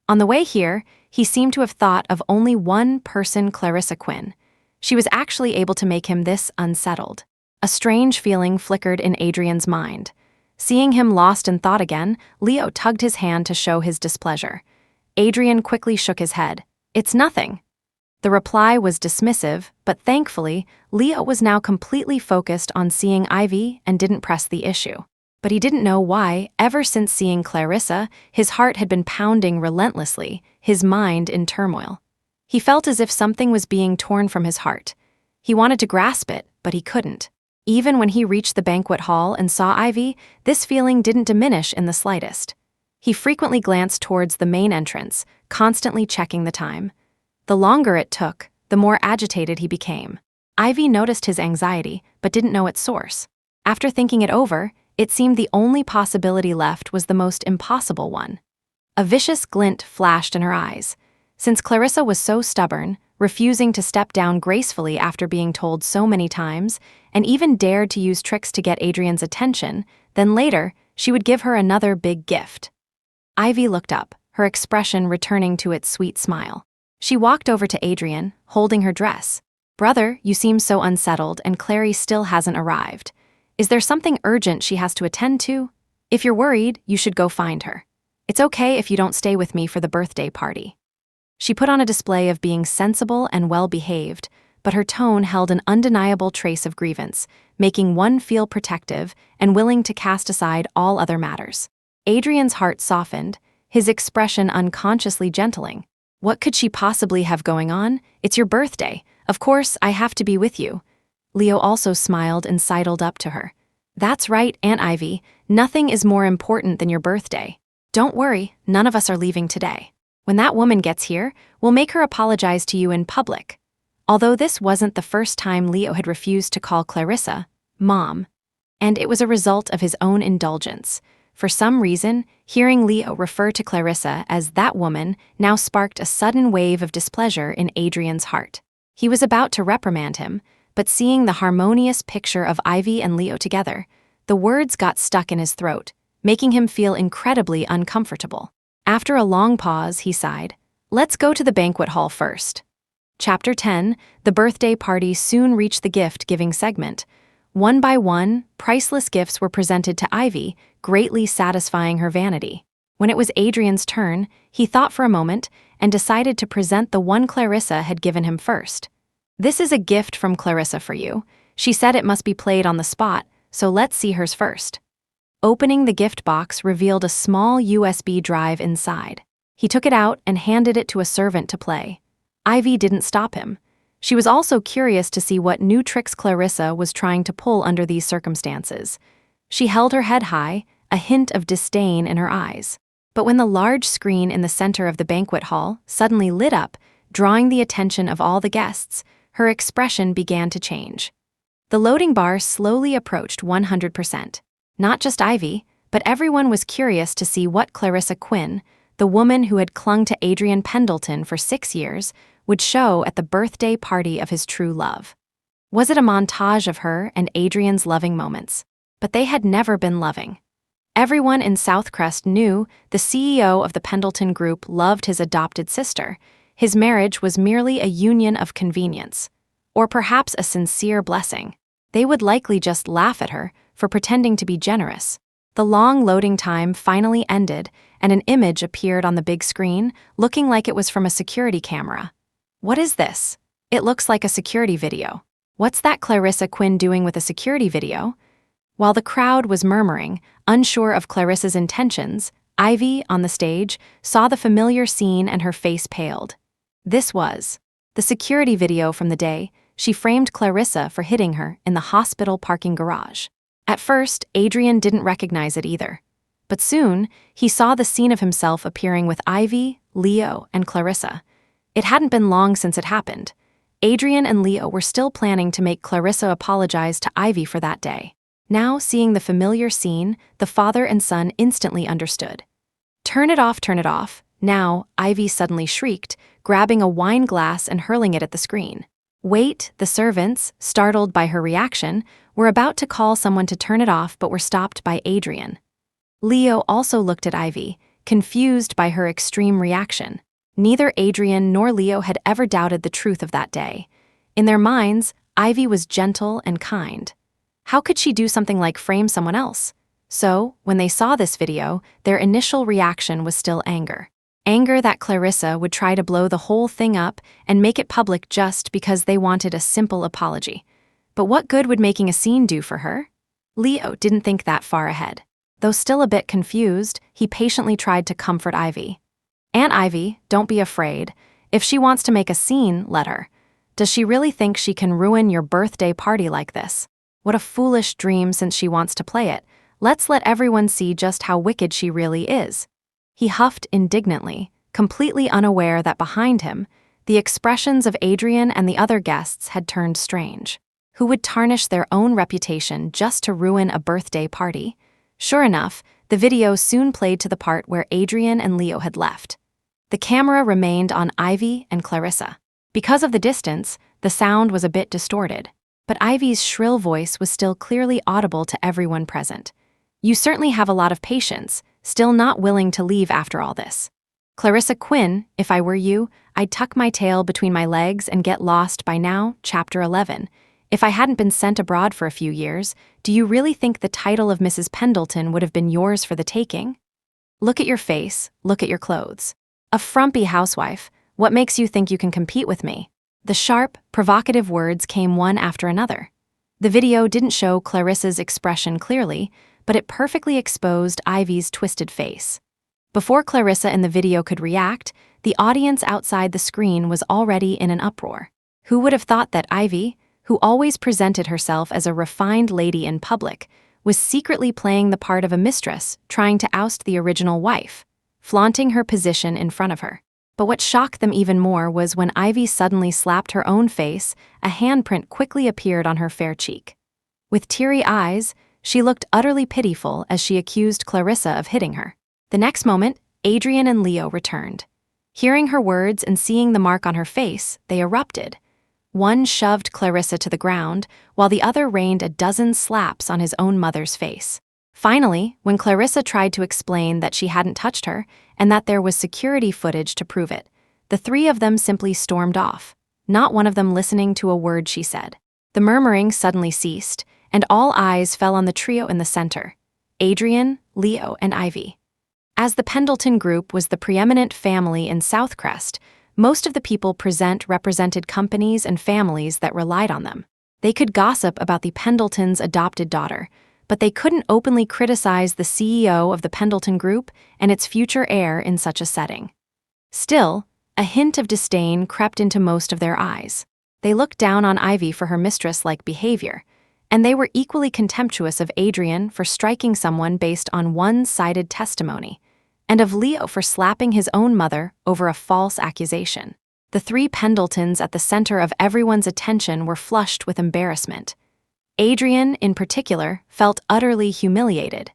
On the way here, he seemed to have thought of only one person, Clarissa Quinn. She was actually able to make him this unsettled. A strange feeling flickered in Adrian's mind. Seeing him lost in thought again, Leo tugged his hand to show his displeasure. Adrian quickly shook his head. It's nothing. The reply was dismissive, but thankfully, Leo was now completely focused on seeing Ivy and didn't press the issue. But he didn't know why. Ever since seeing Clarissa, his heart had been pounding relentlessly, his mind in turmoil. He felt as if something was being torn from his heart. He wanted to grasp it, but he couldn't. Even when he reached the banquet hall and saw Ivy, this feeling didn't diminish in the slightest. He frequently glanced towards the main entrance, constantly checking the time. The longer it took, the more agitated he became. Ivy noticed his anxiety, but didn't know its source. After thinking it over, it seemed the only possibility left was the most impossible one. A vicious glint flashed in her eyes. Since Clarissa was so stubborn, refusing to step down gracefully after being told so many times, and even dared to use tricks to get Adrian's attention, then later, she would give her another big gift. Ivy looked up, her expression returning to its sweet smile. She walked over to Adrian, holding her dress. "Brother, you seem so unsettled and Clary still hasn't arrived. Is there something urgent she has to attend to? If you're worried, you should go find her. It's okay if you don't stay with me for the birthday party." She put on a display of being sensible and well-behaved, but her tone held an undeniable trace of grievance, making one feel protective and willing to cast aside all other matters. Adrian's heart softened, his expression unconsciously gentling. What could she possibly have going on? It's your birthday. Of course, I have to be with you. Leo also smiled and sidled up to her. That's right, Aunt Ivy. Nothing is more important than your birthday. Don't worry, none of us are leaving today. When that woman gets here, we'll make her apologize to you in public. Although this wasn't the first time Leo had refused to call Clarissa Mom, and it was a result of his own indulgence. For some reason, hearing Leo refer to Clarissa as that woman now sparked a sudden wave of displeasure in Adrian's heart. He was about to reprimand him, but seeing the harmonious picture of Ivy and Leo together, the words got stuck in his throat, making him feel incredibly uncomfortable. After a long pause, he sighed. Let's go to the banquet hall first. Chapter 10, the birthday party soon reached the gift-giving segment. One by one, priceless gifts were presented to Ivy, greatly satisfying her vanity. When it was Adrian's turn, he thought for a moment and decided to present the one Clarissa had given him first. This is a gift from Clarissa for you. She said it must be played on the spot, so let's see hers first. Opening the gift box revealed a small USB drive inside. He took it out and handed it to a servant to play. Ivy didn't stop him. She was also curious to see what new tricks Clarissa was trying to pull under these circumstances. She held her head high, a hint of disdain in her eyes. But when the large screen in the center of the banquet hall suddenly lit up, drawing the attention of all the guests, her expression began to change. The loading bar slowly approached 100%. Not just Ivy, but everyone was curious to see what Clarissa Quinn, the woman who had clung to Adrian Pendleton for 6 years, would show at the birthday party of his true love. Was it a montage of her and Adrian's loving moments? But they had never been loving. Everyone in Southcrest knew the CEO of the Pendleton Group loved his adopted sister. His marriage was merely a union of convenience, or perhaps a sincere blessing. They would likely just laugh at her for pretending to be generous. The long loading time finally ended, and an image appeared on the big screen, looking like it was from a security camera. What is this? It looks like a security video. What's that Clarissa Quinn doing with a security video? While the crowd was murmuring, unsure of Clarissa's intentions, Ivy, on the stage, saw the familiar scene and her face paled. This was the security video from the day she framed Clarissa for hitting her in the hospital parking garage. At first, Adrian didn't recognize it either. But soon, he saw the scene of himself appearing with Ivy, Leo, and Clarissa. It hadn't been long since it happened. Adrian and Leo were still planning to make Clarissa apologize to Ivy for that day. Now, seeing the familiar scene, the father and son instantly understood. Turn it off, now, Ivy suddenly shrieked, grabbing a wine glass and hurling it at the screen. Wait, the servants, startled by her reaction, were about to call someone to turn it off but were stopped by Adrian. Leo also looked at Ivy, confused by her extreme reaction. Neither Adrian nor Leo had ever doubted the truth of that day. In their minds, Ivy was gentle and kind. How could she do something like frame someone else? So, when they saw this video, their initial reaction was still anger. Anger that Clarissa would try to blow the whole thing up and make it public just because they wanted a simple apology. But what good would making a scene do for her? Leo didn't think that far ahead. Though still a bit confused, he patiently tried to comfort Ivy. "Aunt Ivy, don't be afraid. If she wants to make a scene, let her. Does she really think she can ruin your birthday party like this? What a foolish dream since she wants to play it. Let's let everyone see just how wicked she really is." He huffed indignantly, completely unaware that behind him, the expressions of Adrian and the other guests had turned strange. Who would tarnish their own reputation just to ruin a birthday party? Sure enough, the video soon played to the part where Adrian and Leo had left. The camera remained on Ivy and Clarissa. Because of the distance, the sound was a bit distorted, but Ivy's shrill voice was still clearly audible to everyone present. "You certainly have a lot of patience, still not willing to leave after all this. Clarissa Quinn, if I were you, I'd tuck my tail between my legs and get lost by now." Chapter 11. If I hadn't been sent abroad for a few years, do you really think the title of Mrs. Pendleton would have been yours for the taking? Look at your face, look at your clothes. A frumpy housewife, what makes you think you can compete with me? The sharp, provocative words came one after another. The video didn't show Clarissa's expression clearly, but it perfectly exposed Ivy's twisted face. Before Clarissa in the video could react, the audience outside the screen was already in an uproar. Who would have thought that Ivy, who always presented herself as a refined lady in public, was secretly playing the part of a mistress trying to oust the original wife, flaunting her position in front of her? But what shocked them even more was when Ivy suddenly slapped her own face, a handprint quickly appeared on her fair cheek. With teary eyes, she looked utterly pitiful as she accused Clarissa of hitting her. The next moment, Adrian and Leo returned. Hearing her words and seeing the mark on her face, they erupted. One shoved Clarissa to the ground, while the other rained a dozen slaps on his own mother's face. Finally, when Clarissa tried to explain that she hadn't touched her and that there was security footage to prove it, the three of them simply stormed off, not one of them listening to a word she said. The murmuring suddenly ceased, and all eyes fell on the trio in the center: Adrian, Leo, and Ivy. As the Pendleton group was the preeminent family in Southcrest, most of the people present represented companies and families that relied on them. They could gossip about the Pendletons' adopted daughter, but they couldn't openly criticize the CEO of the Pendleton Group and its future heir in such a setting. Still, a hint of disdain crept into most of their eyes. They looked down on Ivy for her mistress-like behavior, and they were equally contemptuous of Adrian for striking someone based on one-sided testimony, and of Leo for slapping his own mother over a false accusation. The three Pendletons at the center of everyone's attention were flushed with embarrassment. Adrian, in particular, felt utterly humiliated.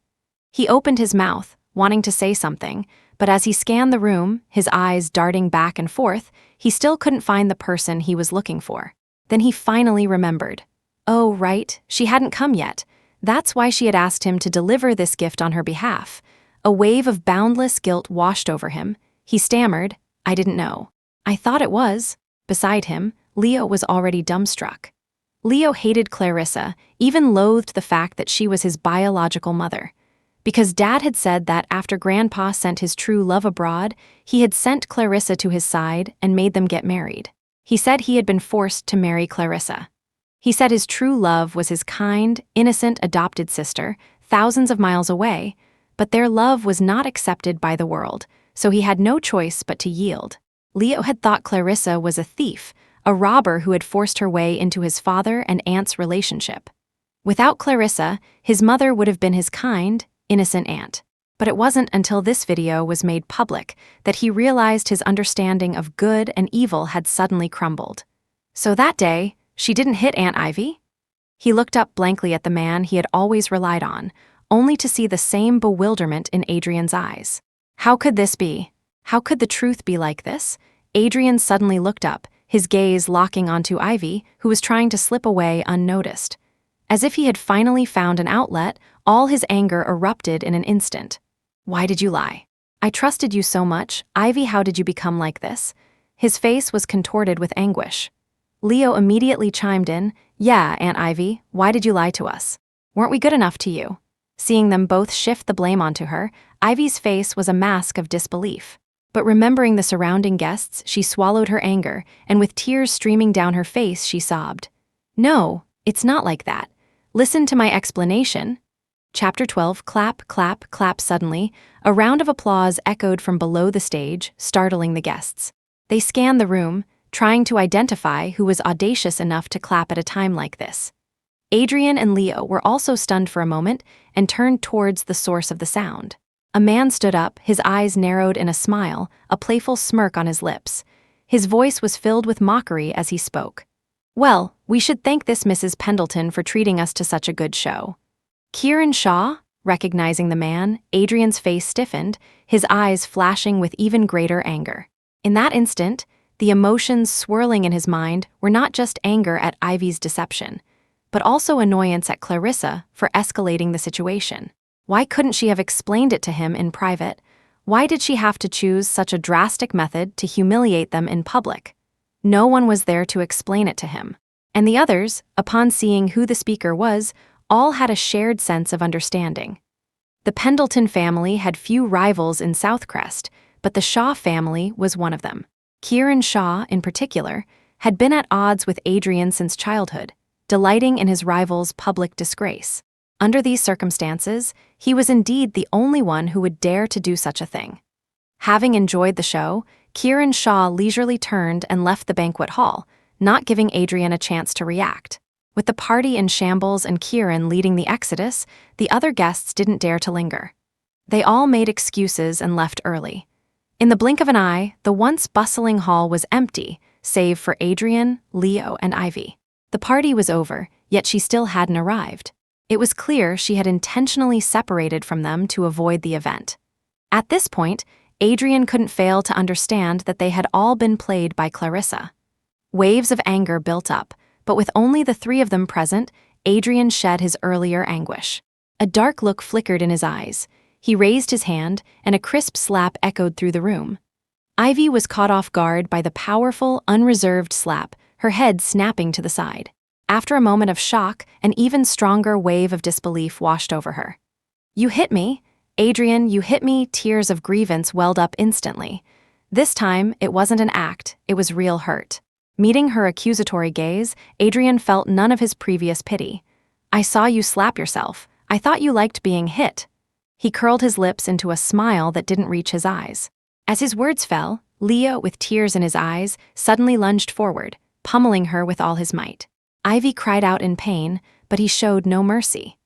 He opened his mouth, wanting to say something, but as he scanned the room, his eyes darting back and forth, he still couldn't find the person he was looking for. Then he finally remembered. Oh, right, she hadn't come yet. That's why she had asked him to deliver this gift on her behalf. A wave of boundless guilt washed over him. He stammered, "I didn't know." "I thought it was." Beside him, Leo was already dumbstruck. Leo hated Clarissa, even loathed the fact that she was his biological mother. Because Dad had said that after Grandpa sent his true love abroad, he had sent Clarissa to his side and made them get married. He said he had been forced to marry Clarissa. He said his true love was his kind, innocent adopted sister, thousands of miles away, but their love was not accepted by the world, so he had no choice but to yield. Leo had thought Clarissa was a thief, a robber who had forced her way into his father and aunt's relationship. Without Clarissa, his mother would have been his kind, innocent aunt. But it wasn't until this video was made public that he realized his understanding of good and evil had suddenly crumbled. So that day, she didn't hit Aunt Ivy? He looked up blankly at the man he had always relied on, only to see the same bewilderment in Adrian's eyes. How could this be? How could the truth be like this? Adrian suddenly looked up, his gaze locking onto Ivy, who was trying to slip away unnoticed. As if he had finally found an outlet, all his anger erupted in an instant. "Why did you lie? I trusted you so much. Ivy, how did you become like this?" His face was contorted with anguish. Leo immediately chimed in, "Yeah, Aunt Ivy, why did you lie to us? Weren't we good enough to you?" Seeing them both shift the blame onto her, Ivy's face was a mask of disbelief. But remembering the surrounding guests, she swallowed her anger, and with tears streaming down her face, she sobbed. "No, it's not like that. Listen to my explanation." Chapter 12. Clap, clap, clap. Suddenly, a round of applause echoed from below the stage, startling the guests. They scanned the room, trying to identify who was audacious enough to clap at a time like this. Adrian and Leo were also stunned for a moment and turned towards the source of the sound. A man stood up, his eyes narrowed in a smile, a playful smirk on his lips. His voice was filled with mockery as he spoke. "Well, we should thank this Mrs. Pendleton for treating us to such a good show." Kieran Shaw? Recognizing the man, Adrian's face stiffened, his eyes flashing with even greater anger. In that instant, the emotions swirling in his mind were not just anger at Ivy's deception, but also annoyance at Clarissa for escalating the situation. Why couldn't she have explained it to him in private? Why did she have to choose such a drastic method to humiliate them in public? No one was there to explain it to him. And the others, upon seeing who the speaker was, all had a shared sense of understanding. The Pendleton family had few rivals in Southcrest, but the Shaw family was one of them. Kieran Shaw, in particular, had been at odds with Adrian since childhood, delighting in his rival's public disgrace. Under these circumstances, he was indeed the only one who would dare to do such a thing. Having enjoyed the show, Kieran Shaw leisurely turned and left the banquet hall, not giving Adrian a chance to react. With the party in shambles and Kieran leading the exodus, the other guests didn't dare to linger. They all made excuses and left early. In the blink of an eye, the once bustling hall was empty, save for Adrian, Leo, and Ivy. The party was over, yet she still hadn't arrived. It was clear she had intentionally separated from them to avoid the event. At this point, Adrian couldn't fail to understand that they had all been played by Clarissa. Waves of anger built up, but with only the three of them present, Adrian shed his earlier anguish. A dark look flickered in his eyes. He raised his hand, and a crisp slap echoed through the room. Ivy was caught off guard by the powerful, unreserved slap, her head snapping to the side. After a moment of shock, an even stronger wave of disbelief washed over her. "You hit me. Adrian, you hit me." Tears of grievance welled up instantly. This time, it wasn't an act, it was real hurt. Meeting her accusatory gaze, Adrian felt none of his previous pity. "I saw you slap yourself. I thought you liked being hit." He curled his lips into a smile that didn't reach his eyes. As his words fell, Leo, with tears in his eyes, suddenly lunged forward, pummeling her with all his might. Ivy cried out in pain, but he showed no mercy.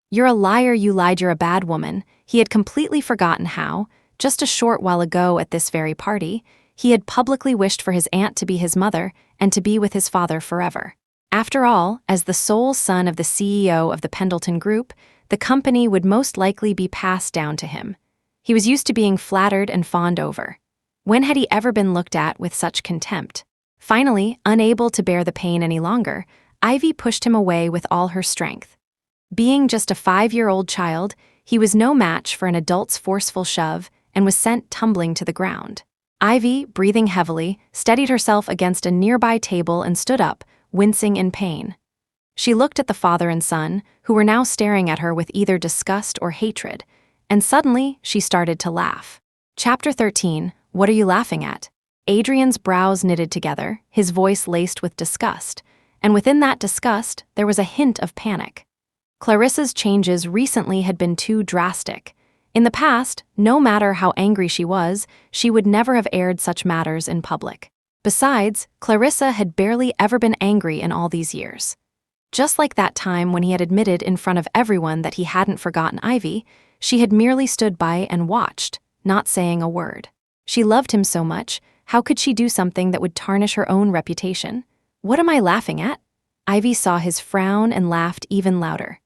"You're a liar, you lied, you're a bad woman." He had completely forgotten how, just a short while ago at this very party, he had publicly wished for his aunt to be his mother and to be with his father forever. After all, as the sole son of the CEO of the Pendleton Group, the company would most likely be passed down to him. He was used to being flattered and fawned over. When had he ever been looked at with such contempt? Finally, unable to bear the pain any longer, Ivy pushed him away with all her strength. Being just a 5-year-old child, he was no match for an adult's forceful shove and was sent tumbling to the ground. Ivy, breathing heavily, steadied herself against a nearby table and stood up, wincing in pain. She looked at the father and son, who were now staring at her with either disgust or hatred, and suddenly she started to laugh. Chapter 13. What are you laughing at? Adrian's brows knitted together, his voice laced with disgust, and within that disgust there was a hint of panic. Clarissa's changes recently had been too drastic. In the past, no matter how angry she was, she would never have aired such matters in public. Besides, Clarissa had barely ever been angry in all these years. Just like that time when he had admitted in front of everyone that he hadn't forgotten Ivy, she had merely stood by and watched, not saying a word. She loved him so much, how could she do something that would tarnish her own reputation? "What am I laughing at?" Ivy saw his frown and laughed even louder.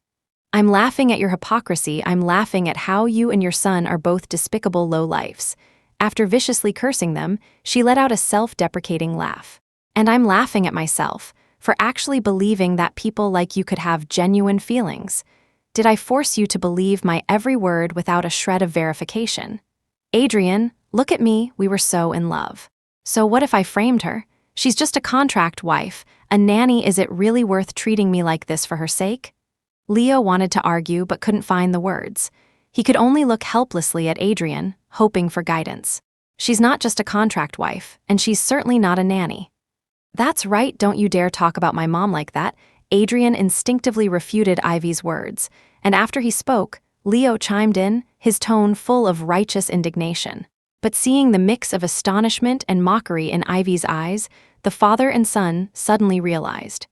"I'm laughing at your hypocrisy. I'm laughing at how you and your son are both despicable lowlifes." After viciously cursing them, she let out a self-deprecating laugh. "And I'm laughing at myself for actually believing that people like you could have genuine feelings. Did I force you to believe my every word without a shred of verification? Adrian, look at me, we were so in love. So what if I framed her? She's just a contract wife, a nanny. Is it really worth treating me like this for her sake?" Leo wanted to argue but couldn't find the words. He could only look helplessly at Adrian, hoping for guidance. "She's not just a contract wife, and she's certainly not a nanny." "That's right, don't you dare talk about my mom like that." Adrian instinctively refuted Ivy's words, and after he spoke, Leo chimed in, his tone full of righteous indignation. But seeing the mix of astonishment and mockery in Ivy's eyes, the father and son suddenly realized.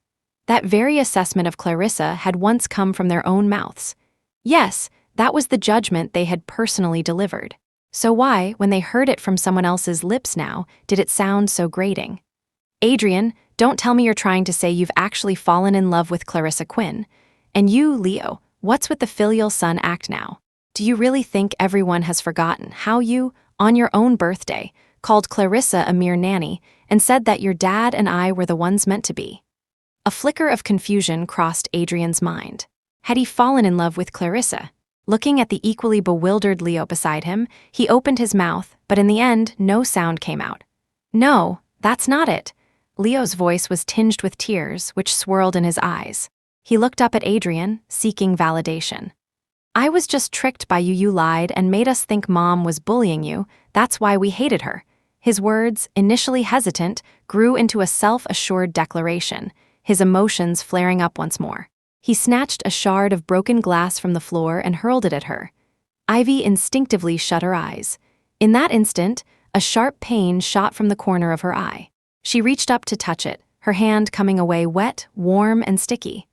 That very assessment of Clarissa had once come from their own mouths. Yes, that was the judgment they had personally delivered. So why, when they heard it from someone else's lips now, did it sound so grating? Adrian, don't tell me you're trying to say you've actually fallen in love with Clarissa Quinn. And you, Leo, what's with the filial son act now? Do you really think everyone has forgotten how you, on your own birthday, called Clarissa a mere nanny and said that your dad and I were the ones meant to be? A flicker of confusion crossed Adrian's mind. Had he fallen in love with Clarissa? Looking at the equally bewildered Leo beside him, he opened his mouth, but in the end, no sound came out. No, that's not it. Leo's voice was tinged with tears, which swirled in his eyes. He looked up at Adrian, seeking validation. I was just tricked by you. You lied and made us think Mom was bullying you. That's why we hated her. His words, initially hesitant, grew into a self-assured declaration, his emotions flaring up once more. He snatched a shard of broken glass from the floor and hurled it at her. Ivy instinctively shut her eyes. In that instant, a sharp pain shot from the corner of her eye. She reached up to touch it, her hand coming away wet, warm, and sticky.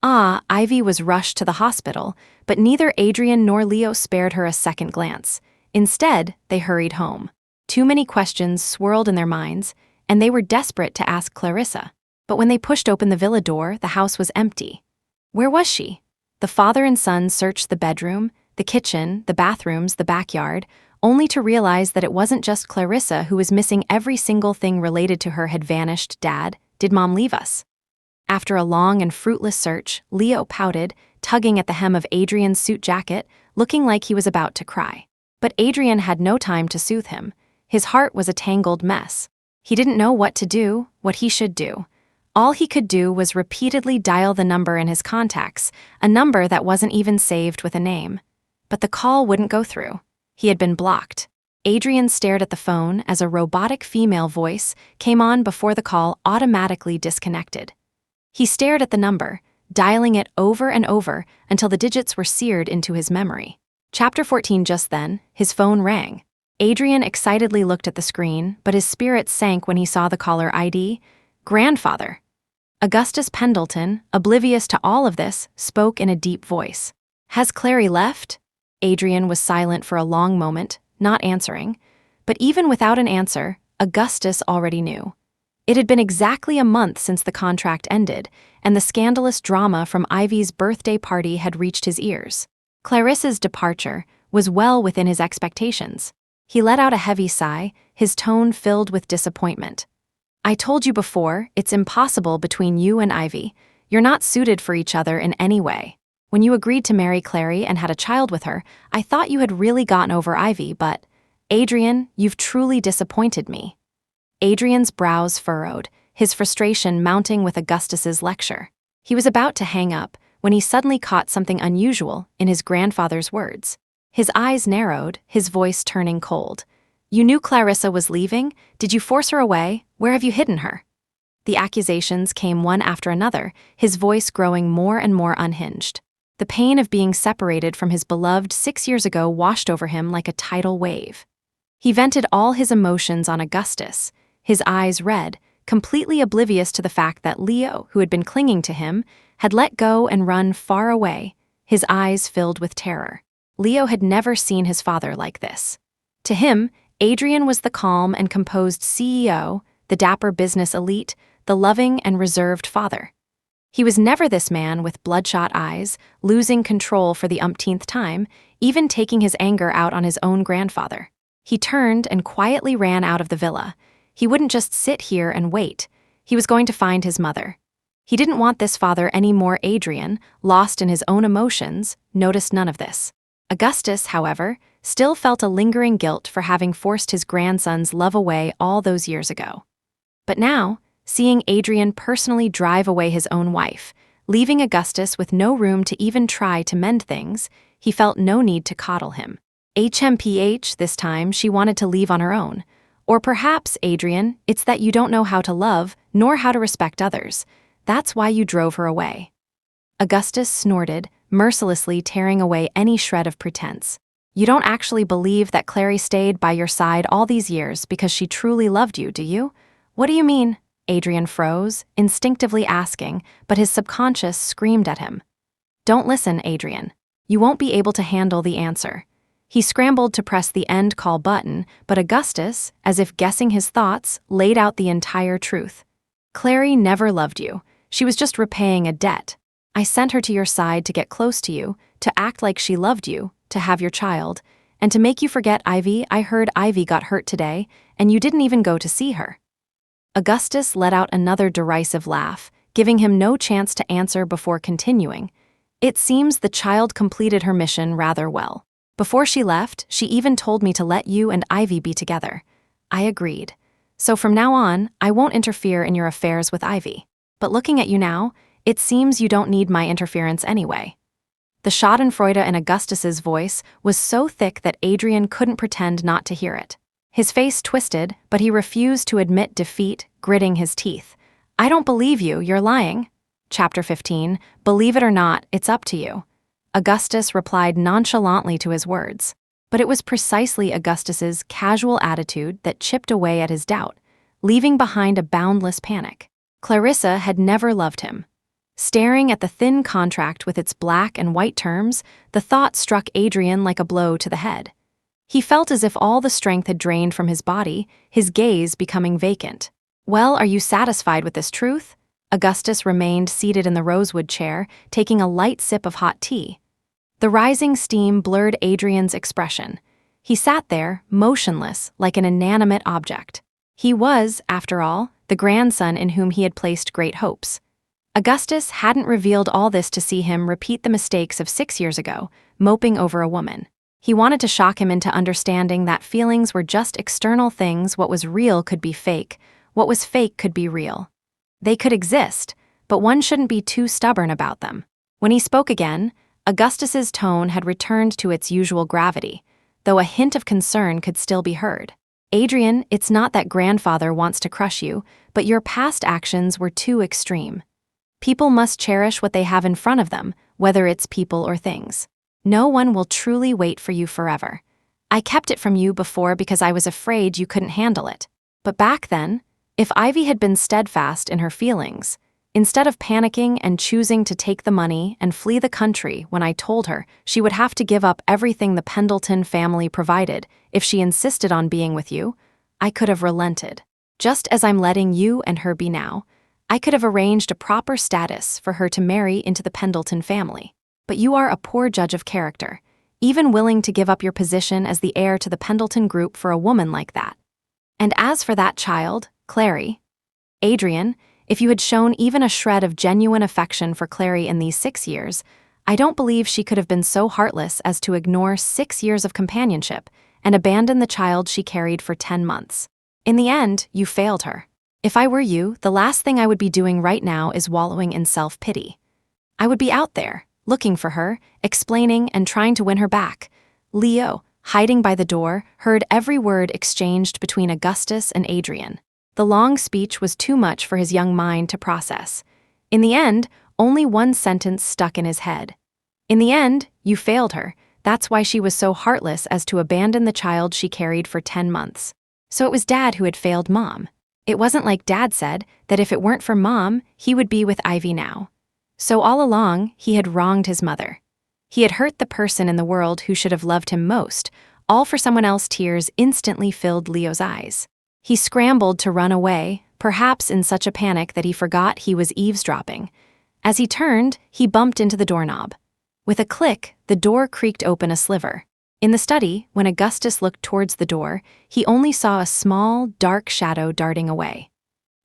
Ivy was rushed to the hospital, but neither Adrian nor Leo spared her a second glance. Instead, they hurried home. Too many questions swirled in their minds, and they were desperate to ask Clarissa. But when they pushed open the villa door, the house was empty. Where was she? The father and son searched the bedroom, the kitchen, the bathrooms, the backyard, only to realize that it wasn't just Clarissa who was missing. Every single thing related to her had vanished. Dad, did Mom leave us? After a long and fruitless search, Leo pouted, tugging at the hem of Adrian's suit jacket, looking like he was about to cry. But Adrian had no time to soothe him. His heart was a tangled mess. He didn't know what to do, what he should do. All he could do was repeatedly dial the number in his contacts, a number that wasn't even saved with a name. But the call wouldn't go through. He had been blocked. Adrian stared at the phone as a robotic female voice came on before the call automatically disconnected. He stared at the number, dialing it over and over until the digits were seared into his memory. Chapter 14. Just then, his phone rang. Adrian excitedly looked at the screen, but his spirits sank when he saw the caller ID. Grandfather. Augustus Pendleton, oblivious to all of this, spoke in a deep voice. Has Clary left? Adrian was silent for a long moment, not answering. But even without an answer, Augustus already knew. It had been exactly a month since the contract ended, and the scandalous drama from Ivy's birthday party had reached his ears. Clarissa's departure was well within his expectations. He let out a heavy sigh, his tone filled with disappointment. I told you before, it's impossible between you and Ivy. You're not suited for each other in any way. When you agreed to marry Clary and had a child with her, I thought you had really gotten over Ivy, but, Adrian, you've truly disappointed me. Adrian's brows furrowed, his frustration mounting with Augustus's lecture. He was about to hang up when he suddenly caught something unusual in his grandfather's words. His eyes narrowed, his voice turning cold. You knew Clarissa was leaving? Did you force her away? Where have you hidden her? The accusations came one after another, his voice growing more and more unhinged. The pain of being separated from his beloved 6 years ago washed over him like a tidal wave. He vented all his emotions on Augustus, his eyes red, completely oblivious to the fact that Leo, who had been clinging to him, had let go and run far away, his eyes filled with terror. Leo had never seen his father like this. To him, Adrian was the calm and composed CEO, the dapper business elite, the loving and reserved father. He was never this man with bloodshot eyes, losing control for the umpteenth time, even taking his anger out on his own grandfather. He turned and quietly ran out of the villa. He wouldn't just sit here and wait. He was going to find his mother. He didn't want this father any more. Adrian, lost in his own emotions, noticed none of this. Augustus, however, still felt a lingering guilt for having forced his grandson's love away all those years ago. But now, seeing Adrian personally drive away his own wife, leaving Augustus with no room to even try to mend things, he felt no need to coddle him. HMPH, this time she wanted to leave on her own. Or perhaps, Adrian, it's that you don't know how to love, nor how to respect others. That's why you drove her away." Augustus snorted, mercilessly tearing away any shred of pretense. "You don't actually believe that Clary stayed by your side all these years because she truly loved you, do you?" "What do you mean?" Adrian froze, instinctively asking, but his subconscious screamed at him. "Don't listen, Adrian. You won't be able to handle the answer." He scrambled to press the end call button, but Augustus, as if guessing his thoughts, laid out the entire truth. "Clary never loved you. She was just repaying a debt. I sent her to your side to get close to you, to act like she loved you, to have your child, and to make you forget Ivy. I heard Ivy got hurt today, and you didn't even go to see her." Augustus let out another derisive laugh, giving him no chance to answer before continuing. "It seems the child completed her mission rather well. Before she left, she even told me to let you and Ivy be together. I agreed. So from now on, I won't interfere in your affairs with Ivy. But looking at you now, it seems you don't need my interference anyway." The schadenfreude in Augustus's voice was so thick that Adrian couldn't pretend not to hear it. His face twisted, but he refused to admit defeat, gritting his teeth. "I don't believe you, you're lying." Chapter 15, "Believe it or not, it's up to you." Augustus replied nonchalantly to his words. But it was precisely Augustus's casual attitude that chipped away at his doubt, leaving behind a boundless panic. Clarissa had never loved him. Staring at the thin contract with its black and white terms, the thought struck Adrian like a blow to the head. He felt as if all the strength had drained from his body, his gaze becoming vacant. "Well, are you satisfied with this truth?" Augustus remained seated in the rosewood chair, taking a light sip of hot tea. The rising steam blurred Adrian's expression. He sat there, motionless, like an inanimate object. He was, after all, the grandson in whom he had placed great hopes. Augustus hadn't revealed all this to see him repeat the mistakes of 6 years ago, moping over a woman. He wanted to shock him into understanding that feelings were just external things. What was real could be fake, what was fake could be real. They could exist, but one shouldn't be too stubborn about them. When he spoke again, Augustus's tone had returned to its usual gravity, though a hint of concern could still be heard. "Adrian, it's not that grandfather wants to crush you, but your past actions were too extreme. People must cherish what they have in front of them, whether it's people or things. No one will truly wait for you forever. I kept it from you before because I was afraid you couldn't handle it. But back then, if Ivy had been steadfast in her feelings, instead of panicking and choosing to take the money and flee the country when I told her she would have to give up everything the Pendleton family provided if she insisted on being with you, I could have relented. Just as I'm letting you and her be now, I could have arranged a proper status for her to marry into the Pendleton family. But you are a poor judge of character, even willing to give up your position as the heir to the Pendleton group for a woman like that. And as for that child, Clary, Adrian, if you had shown even a shred of genuine affection for Clary in these 6 years, I don't believe she could have been so heartless as to ignore 6 years of companionship and abandon the child she carried for 10 months. In the end, you failed her. If I were you, the last thing I would be doing right now is wallowing in self-pity. I would be out there, looking for her, explaining and trying to win her back." Leo, hiding by the door, heard every word exchanged between Augustus and Adrian. The long speech was too much for his young mind to process. In the end, only one sentence stuck in his head. "In the end, you failed her. That's why she was so heartless as to abandon the child she carried for 10 months. So it was Dad who had failed Mom. It wasn't like Dad said that if it weren't for Mom, he would be with Ivy now. So all along, he had wronged his mother. He had hurt the person in the world who should have loved him most, all for someone else." Tears instantly filled Leo's eyes. He scrambled to run away, perhaps in such a panic that he forgot he was eavesdropping. As he turned, he bumped into the doorknob. With a click, the door creaked open a sliver. In the study, when Augustus looked towards the door, he only saw a small, dark shadow darting away.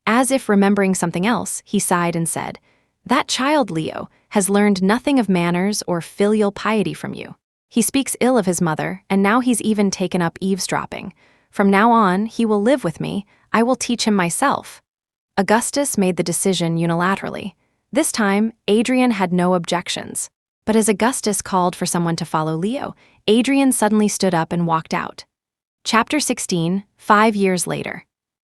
As if remembering something else, he sighed and said, "That child, Leo, has learned nothing of manners or filial piety from you. He speaks ill of his mother, and now he's even taken up eavesdropping. From now on, he will live with me. I will teach him myself." Augustus made the decision unilaterally. This time, Adrian had no objections. But as Augustus called for someone to follow Leo, Adrian suddenly stood up and walked out. Chapter 16, 5 years later.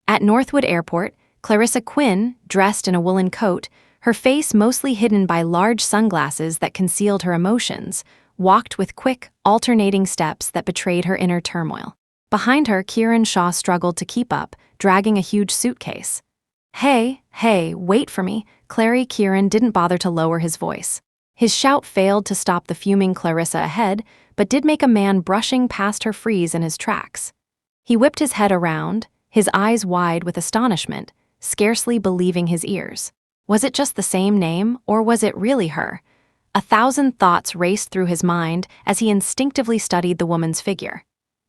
At Northwood Airport, Clarissa Quinn, dressed in a woolen coat, her face mostly hidden by large sunglasses that concealed her emotions, walked with quick, alternating steps that betrayed her inner turmoil. Behind her, Kieran Shaw struggled to keep up, dragging a huge suitcase. Hey, wait for me, Clary. Kieran didn't bother to lower his voice. His shout failed to stop the fuming Clarissa ahead, but did make a man brushing past her freeze in his tracks. He whipped his head around, his eyes wide with astonishment, scarcely believing his ears. Was it just the same name, or was it really her? 1,000 thoughts raced through his mind as he instinctively studied the woman's figure.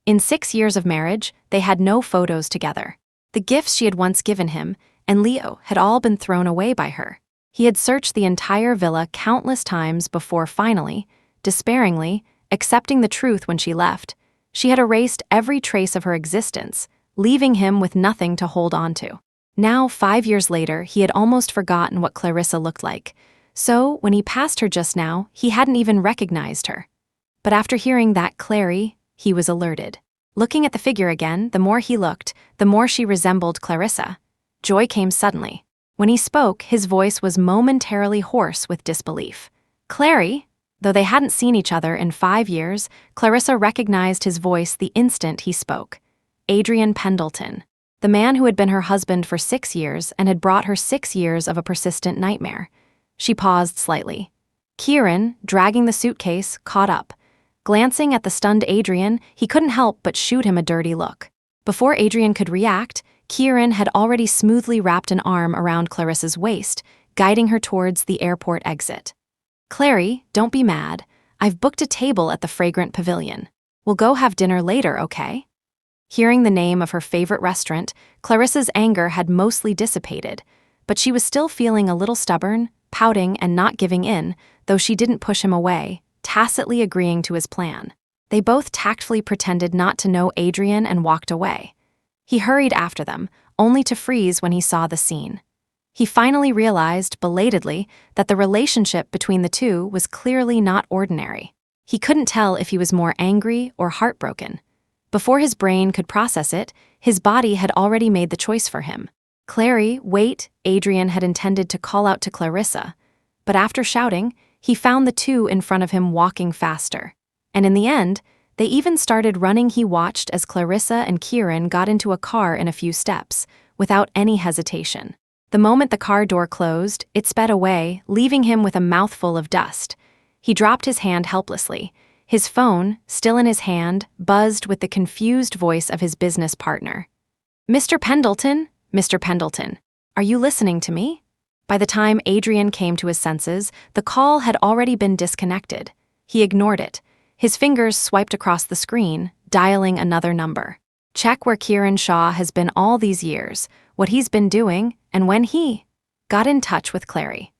In 6 years of marriage, they had no photos together. The gifts she had once given him, and Leo, had all been thrown away by her. He had searched the entire villa countless times before finally, despairingly, accepting the truth when she left. She had erased every trace of her existence, leaving him with nothing to hold on to. Now, 5 years later, he had almost forgotten what Clarissa looked like. So, when he passed her just now, he hadn't even recognized her. But after hearing that Clary, he was alerted. Looking at the figure again, the more he looked, the more she resembled Clarissa. Joy came suddenly. When he spoke, his voice was momentarily hoarse with disbelief. Clary? Though they hadn't seen each other in 5 years, Clarissa recognized his voice the instant he spoke. Adrian Pendleton, the man who had been her husband for 6 years and had brought her 6 years of a persistent nightmare. She paused slightly. Kieran, dragging the suitcase, caught up. Glancing at the stunned Adrian, he couldn't help but shoot him a dirty look. Before Adrian could react, Kieran had already smoothly wrapped an arm around Clarissa's waist, guiding her towards the airport exit. Clary, don't be mad. I've booked a table at the Fragrant Pavilion. We'll go have dinner later, okay? Hearing the name of her favorite restaurant, Clarissa's anger had mostly dissipated, but she was still feeling a little stubborn, pouting and not giving in, though she didn't push him away, tacitly agreeing to his plan. They both tactfully pretended not to know Adrian and walked away. He hurried after them, only to freeze when he saw the scene. He finally realized, belatedly, that the relationship between the two was clearly not ordinary. He couldn't tell if he was more angry or heartbroken. Before his brain could process it, his body had already made the choice for him. Clary, wait, Adrian had intended to call out to Clarissa, but after shouting, he found the two in front of him walking faster. And in the end, they even started running. He watched as Clarissa and Kieran got into a car in a few steps, without any hesitation. The moment the car door closed, it sped away, leaving him with a mouthful of dust. He dropped his hand helplessly. His phone, still in his hand, buzzed with the confused voice of his business partner. Mr. Pendleton? Mr. Pendleton, are you listening to me? By the time Adrian came to his senses, the call had already been disconnected. He ignored it. His fingers swiped across the screen, dialing another number. Check where Kieran Shaw has been all these years, what he's been doing, and when he got in touch with Clary.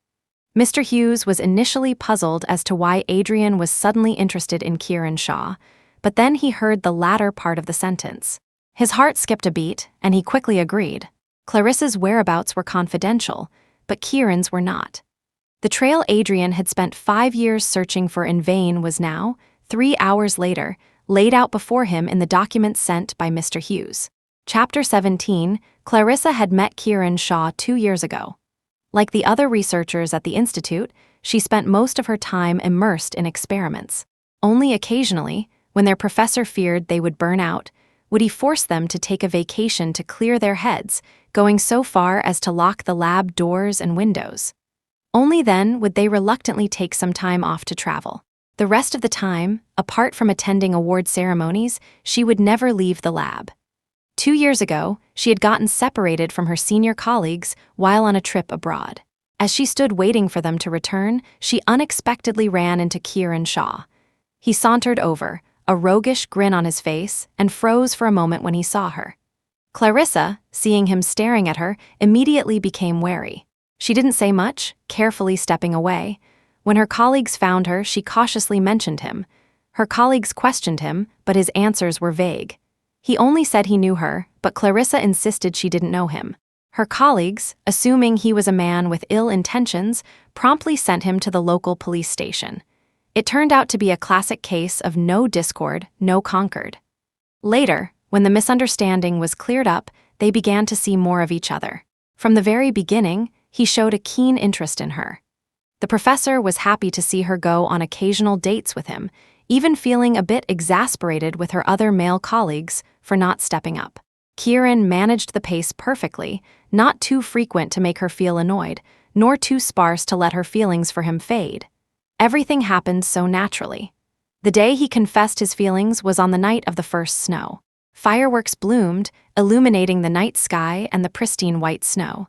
Mr. Hughes was initially puzzled as to why Adrian was suddenly interested in Kieran Shaw, but then he heard the latter part of the sentence. His heart skipped a beat, and he quickly agreed. Clarissa's whereabouts were confidential, but Kieran's were not. The trail Adrian had spent 5 years searching for in vain was now, 3 hours later, laid out before him in the documents sent by Mr. Hughes. Chapter 17, Clarissa had met Kieran Shaw 2 years ago. Like the other researchers at the Institute, she spent most of her time immersed in experiments. Only occasionally, when their professor feared they would burn out, would he force them to take a vacation to clear their heads, going so far as to lock the lab doors and windows. Only then would they reluctantly take some time off to travel. The rest of the time, apart from attending award ceremonies, she would never leave the lab. 2 years ago, she had gotten separated from her senior colleagues while on a trip abroad. As she stood waiting for them to return, she unexpectedly ran into Kieran Shaw. He sauntered over, a roguish grin on his face, and froze for a moment when he saw her. Clarissa, seeing him staring at her, immediately became wary. She didn't say much, carefully stepping away. When her colleagues found her, she cautiously mentioned him. Her colleagues questioned him, but his answers were vague. He only said he knew her, but Clarissa insisted she didn't know him. Her colleagues, assuming he was a man with ill intentions, promptly sent him to the local police station. It turned out to be a classic case of no discord, no conquered. Later, when the misunderstanding was cleared up, they began to see more of each other. From the very beginning, he showed a keen interest in her. The professor was happy to see her go on occasional dates with him, even feeling a bit exasperated with her other male colleagues for not stepping up. Kieran managed the pace perfectly, not too frequent to make her feel annoyed, nor too sparse to let her feelings for him fade. Everything happened so naturally. The day he confessed his feelings was on the night of the first snow. Fireworks bloomed, illuminating the night sky and the pristine white snow.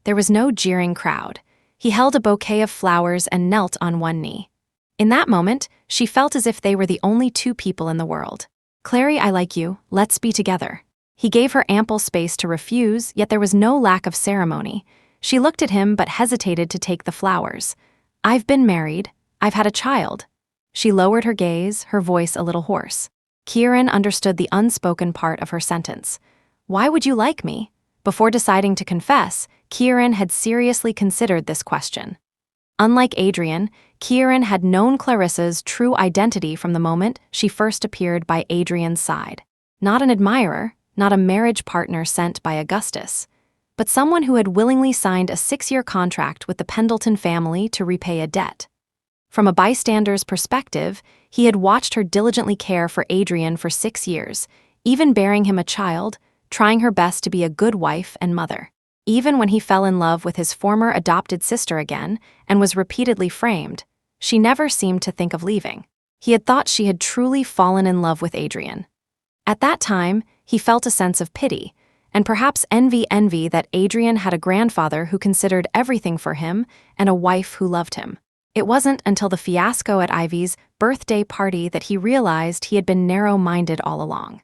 There was no jeering crowd. He held a bouquet of flowers and knelt on one knee. In that moment, she felt as if they were the only two people in the world. "Clary, I like you, let's be together." He gave her ample space to refuse, yet there was no lack of ceremony. She looked at him but hesitated to take the flowers. "I've been married. I've had a child." She lowered her gaze, her voice a little hoarse. Kieran understood the unspoken part of her sentence. "Why would you like me?" Before deciding to confess, Kieran had seriously considered this question. Unlike Adrian, Kieran had known Clarissa's true identity from the moment she first appeared by Adrian's side. Not an admirer, not a marriage partner sent by Augustus, but someone who had willingly signed a 6-year contract with the Pendleton family to repay a debt. From a bystander's perspective, he had watched her diligently care for Adrian for 6 years, even bearing him a child, trying her best to be a good wife and mother. Even when he fell in love with his former adopted sister again and was repeatedly framed, she never seemed to think of leaving. He had thought she had truly fallen in love with Adrian. At that time, he felt a sense of pity, and perhaps envy that Adrian had a grandfather who considered everything for him and a wife who loved him. It wasn't until the fiasco at Ivy's birthday party that he realized he had been narrow-minded all along.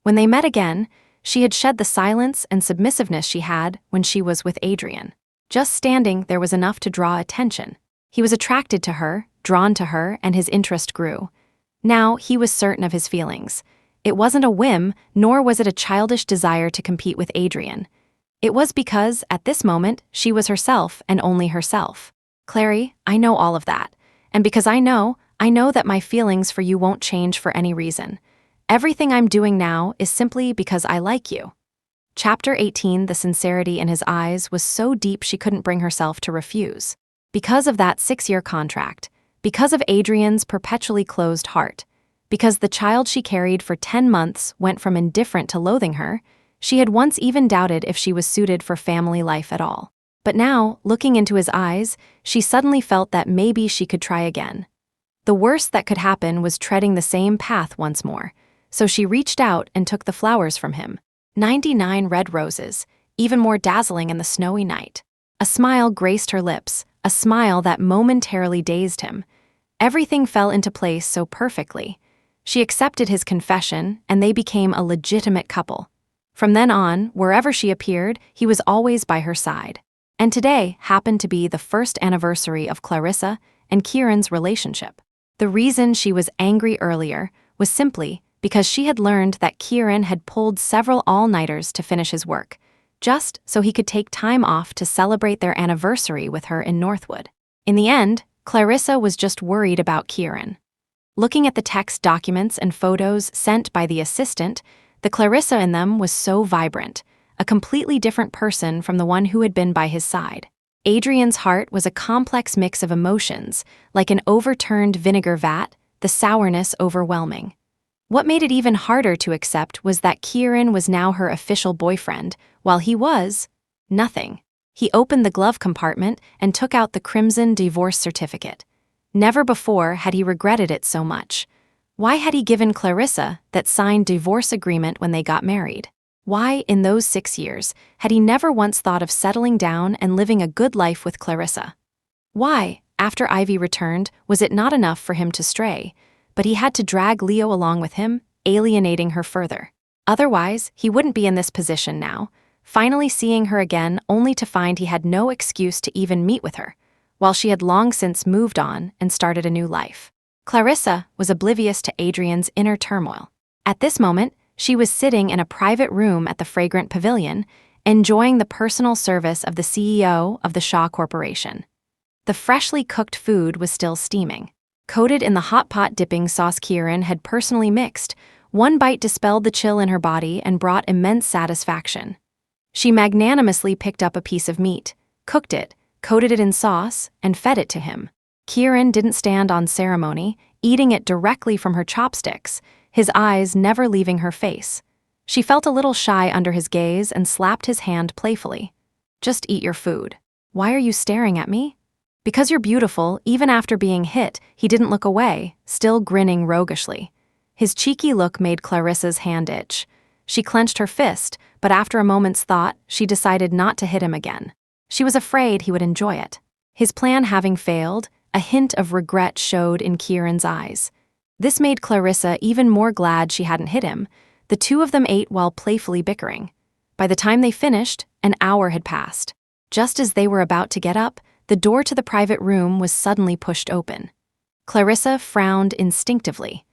When they met again, she had shed the silence and submissiveness she had when she was with Adrian. Just standing there was enough to draw attention. He was attracted to her, drawn to her, and his interest grew. Now he was certain of his feelings. It wasn't a whim, nor was it a childish desire to compete with Adrian. It was because, at this moment, she was herself and only herself. "Clary, I know all of that. And because I know that my feelings for you won't change for any reason. Everything I'm doing now is simply because I like you." Chapter 18, the sincerity in his eyes was so deep she couldn't bring herself to refuse. Because of that 6-year contract, because of Adrian's perpetually closed heart, because the child she carried for 10 months went from indifferent to loathing her, she had once even doubted if she was suited for family life at all. But now, looking into his eyes, she suddenly felt that maybe she could try again. The worst that could happen was treading the same path once more, so she reached out and took the flowers from him. 99 red roses, even more dazzling in the snowy night. A smile graced her lips, a smile that momentarily dazed him. Everything fell into place so perfectly. She accepted his confession, and they became a legitimate couple. From then on, wherever she appeared, he was always by her side. And today happened to be the first anniversary of Clarissa and Kieran's relationship. The reason she was angry earlier was simply because she had learned that Kieran had pulled several all-nighters to finish his work, just so he could take time off to celebrate their anniversary with her in Northwood. In the end, Clarissa was just worried about Kieran. Looking at the text documents and photos sent by the assistant, the Clarissa in them was so vibrant, a completely different person from the one who had been by his side. Adrian's heart was a complex mix of emotions, like an overturned vinegar vat, the sourness overwhelming. What made it even harder to accept was that Kieran was now her official boyfriend, while he was nothing. He opened the glove compartment and took out the crimson divorce certificate. Never before had he regretted it so much. Why had he given Clarissa that signed divorce agreement when they got married? Why, in those 6 years, had he never once thought of settling down and living a good life with Clarissa? Why, after Ivy returned, was it not enough for him to stray, but he had to drag Leo along with him, alienating her further? Otherwise, he wouldn't be in this position now, finally seeing her again only to find he had no excuse to even meet with her, while she had long since moved on and started a new life. Clarissa was oblivious to Adrian's inner turmoil. At this moment, she was sitting in a private room at the Fragrant Pavilion, enjoying the personal service of the CEO of the Shaw Corporation. The freshly cooked food was still steaming. Coated in the hot pot dipping sauce Kieran had personally mixed, one bite dispelled the chill in her body and brought immense satisfaction. She magnanimously picked up a piece of meat, cooked it, coated it in sauce, and fed it to him. Kieran didn't stand on ceremony, eating it directly from her chopsticks, his eyes never leaving her face. She felt a little shy under his gaze and slapped his hand playfully. "Just eat your food. Why are you staring at me?" "Because you're beautiful." Even after being hit, he didn't look away, still grinning roguishly. His cheeky look made Clarissa's hand itch. She clenched her fist, but after a moment's thought, she decided not to hit him again. She was afraid he would enjoy it. His plan having failed, a hint of regret showed in Kieran's eyes. This made Clarissa even more glad she hadn't hit him. The two of them ate while playfully bickering. By the time they finished, an hour had passed. Just as they were about to get up, the door to the private room was suddenly pushed open. Clarissa frowned instinctively.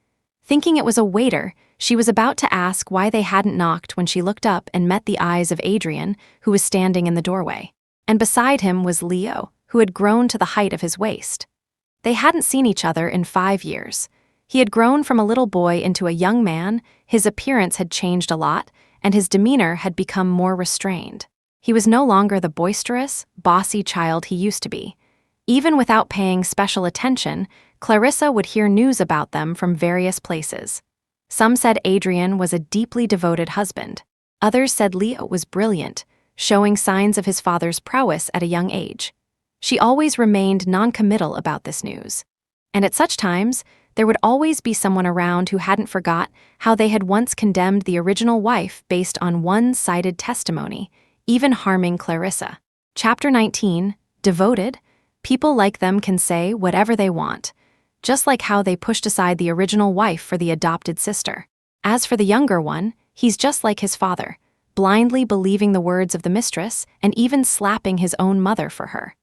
Thinking it was a waiter, she was about to ask why they hadn't knocked when she looked up and met the eyes of Adrian, who was standing in the doorway. And beside him was Leo, who had grown to the height of his waist. They hadn't seen each other in 5 years. He had grown from a little boy into a young man, his appearance had changed a lot, and his demeanor had become more restrained. He was no longer the boisterous, bossy child he used to be. Even without paying special attention, Clarissa would hear news about them from various places. Some said Adrian was a deeply devoted husband. Others said Leo was brilliant, showing signs of his father's prowess at a young age. She always remained non-committal about this news. And at such times, there would always be someone around who hadn't forgot how they had once condemned the original wife based on one-sided testimony, even harming Clarissa. Chapter 19, Devoted. People like them can say whatever they want, just like how they pushed aside the original wife for the adopted sister. As for the younger one, he's just like his father, blindly believing the words of the mistress and even slapping his own mother for her.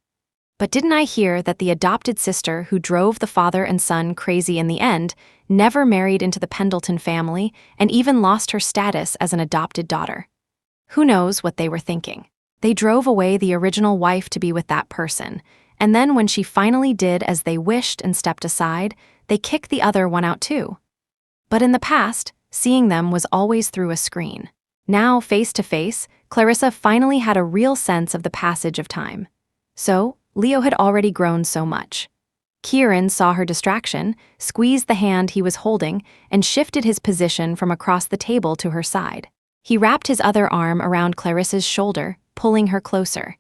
But didn't I hear that the adopted sister who drove the father and son crazy in the end never married into the Pendleton family and even lost her status as an adopted daughter? Who knows what they were thinking? They drove away the original wife to be with that person, and then when she finally did as they wished and stepped aside, they kicked the other one out too. But in the past, seeing them was always through a screen. Now, face to face, Clarissa finally had a real sense of the passage of time. So, Leo had already grown so much. Kieran saw her distraction, squeezed the hand he was holding, and shifted his position from across the table to her side. He wrapped his other arm around Clarissa's shoulder, pulling her closer.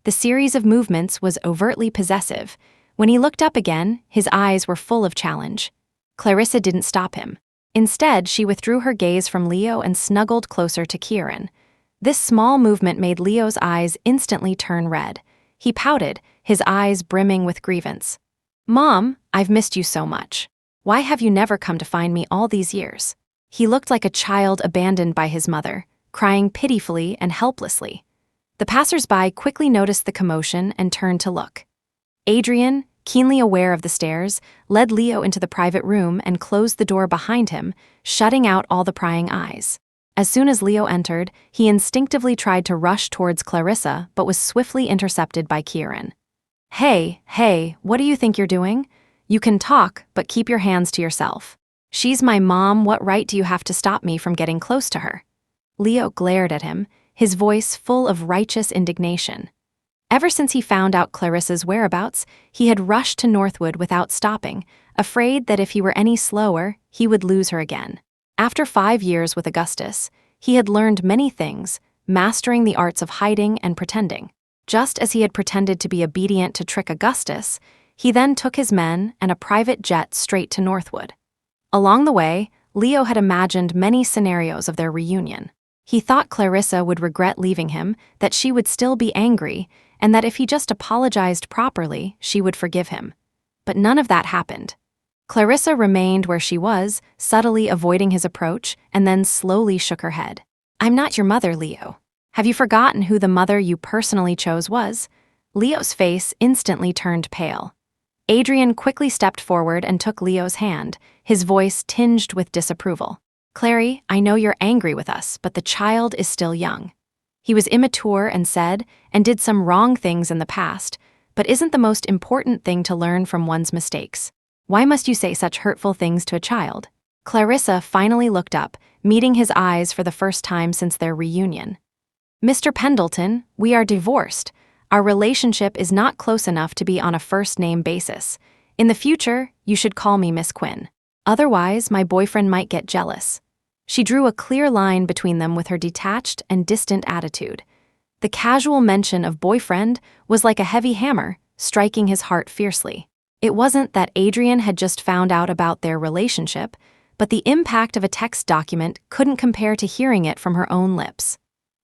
The series of movements was overtly possessive. When he looked up again, his eyes were full of challenge. Clarissa didn't stop him. Instead, she withdrew her gaze from Leo and snuggled closer to Kieran. This small movement made Leo's eyes instantly turn red. He pouted, his eyes brimming with grievance. "Mom, I've missed you so much. Why have you never come to find me all these years?" He looked like a child abandoned by his mother, crying pitifully and helplessly. The passers-by quickly noticed the commotion and turned to look. Adrian, keenly aware of the stares, led Leo into the private room and closed the door behind him, shutting out all the prying eyes. As soon as Leo entered, he instinctively tried to rush towards Clarissa but was swiftly intercepted by Kieran. Hey, what do you think you're doing? You can talk, but keep your hands to yourself. She's my mom, what right do you have to stop me from getting close to her?" Leo glared at him, his voice full of righteous indignation. Ever since he found out Clarissa's whereabouts, he had rushed to Northwood without stopping, afraid that if he were any slower, he would lose her again. After 5 years with Augustus, he had learned many things, mastering the arts of hiding and pretending. Just as he had pretended to be obedient to trick Augustus, he then took his men and a private jet straight to Northwood. Along the way, Leo had imagined many scenarios of their reunion. He thought Clarissa would regret leaving him, that she would still be angry, and that if he just apologized properly, she would forgive him. But none of that happened. Clarissa remained where she was, subtly avoiding his approach, and then slowly shook her head. "I'm not your mother, Leo. Have you forgotten who the mother you personally chose was?" Leo's face instantly turned pale. Adrian quickly stepped forward and took Leo's hand, his voice tinged with disapproval. "Clary, I know you're angry with us, but the child is still young. He was immature and said and did some wrong things in the past, but isn't the most important thing to learn from one's mistakes? Why must you say such hurtful things to a child?" Clarissa finally looked up, meeting his eyes for the first time since their reunion. "Mr. Pendleton, we are divorced. Our relationship is not close enough to be on a first-name basis. In the future, you should call me Miss Quinn. Otherwise, my boyfriend might get jealous." She drew a clear line between them with her detached and distant attitude. The casual mention of boyfriend was like a heavy hammer, striking his heart fiercely. It wasn't that Adrian had just found out about their relationship, but the impact of a text document couldn't compare to hearing it from her own lips.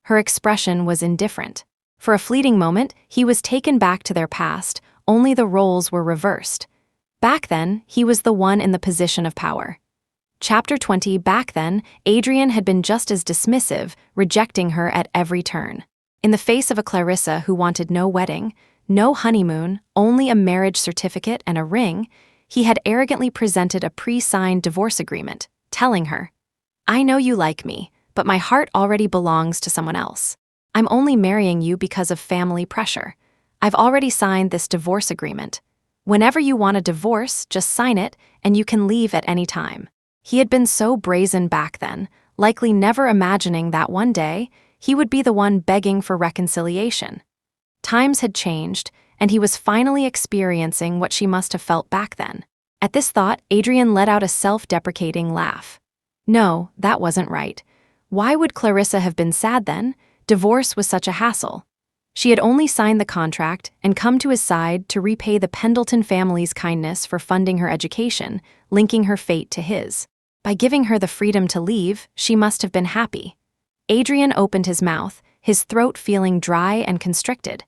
Her expression was indifferent. For a fleeting moment, he was taken back to their past, only the roles were reversed. Back then, he was the one in the position of power. Chapter 20. Back then, Adrian had been just as dismissive, rejecting her at every turn. In the face of a Clarissa who wanted no wedding, no honeymoon, only a marriage certificate and a ring, he had arrogantly presented a pre-signed divorce agreement, telling her, "I know you like me, but my heart already belongs to someone else. I'm only marrying you because of family pressure. I've already signed this divorce agreement. Whenever you want a divorce, just sign it, and you can leave at any time." He had been so brazen back then, likely never imagining that one day he would be the one begging for reconciliation. Times had changed, and he was finally experiencing what she must have felt back then. At this thought, Adrian let out a self-deprecating laugh. No, that wasn't right. Why would Clarissa have been sad then? Divorce was such a hassle. She had only signed the contract and come to his side to repay the Pendleton family's kindness for funding her education, linking her fate to his. By giving her the freedom to leave, she must have been happy. Adrian opened his mouth, his throat feeling dry and constricted.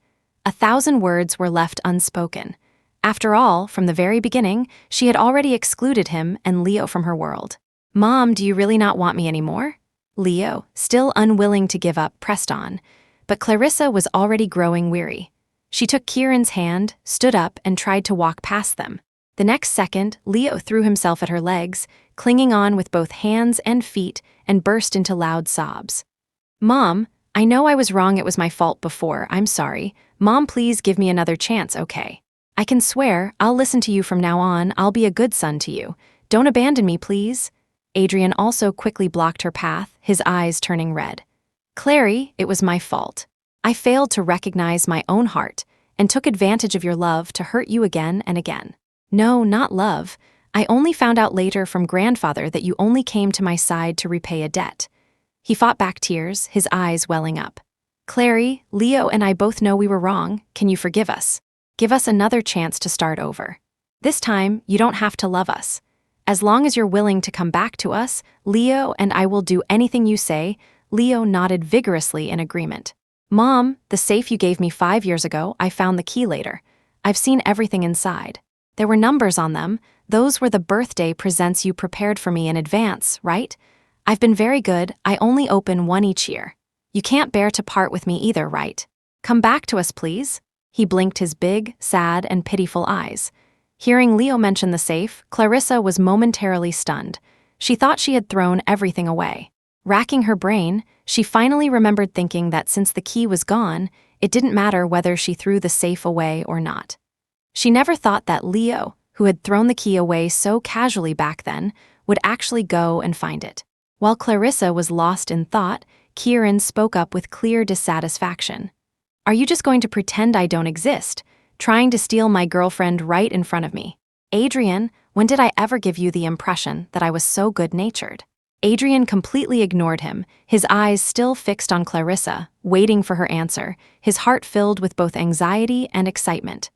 1,000 words were left unspoken. After all, from the very beginning, she had already excluded him and Leo from her world. "Mom, do you really not want me anymore?" Leo, still unwilling to give up, pressed on. But Clarissa was already growing weary. She took Kieran's hand, stood up, and tried to walk past them. The next second, Leo threw himself at her legs, clinging on with both hands and feet, and burst into loud sobs. "Mom, I know I was wrong, it was my fault before, I'm sorry. Mom, please give me another chance, okay? I can swear, I'll listen to you from now on, I'll be a good son to you. Don't abandon me, please." Adrian also quickly blocked her path, his eyes turning red. "Clary, it was my fault. I failed to recognize my own heart, and took advantage of your love to hurt you again and again. No, not love. I only found out later from grandfather that you only came to my side to repay a debt." He fought back tears, his eyes welling up. "Clary, Leo and I both know we were wrong. Can you forgive us? Give us another chance to start over. This time, you don't have to love us. As long as you're willing to come back to us, Leo and I will do anything you say." Leo nodded vigorously in agreement. "Mom, the safe you gave me 5 years ago, I found the key later. I've seen everything inside. There were numbers on them. Those were the birthday presents you prepared for me in advance, right? I've been very good, I only open one each year. You can't bear to part with me either, right? Come back to us, please." He blinked his big, sad, and pitiful eyes. Hearing Leo mention the safe, Clarissa was momentarily stunned. She thought she had thrown everything away. Racking her brain, she finally remembered thinking that since the key was gone, it didn't matter whether she threw the safe away or not. She never thought that Leo, who had thrown the key away so casually back then, would actually go and find it. While Clarissa was lost in thought, Kieran spoke up with clear dissatisfaction. "Are you just going to pretend I don't exist, trying to steal my girlfriend right in front of me? Adrian, when did I ever give you the impression that I was so good-natured?" Adrian completely ignored him, his eyes still fixed on Clarissa, waiting for her answer, his heart filled with both anxiety and excitement.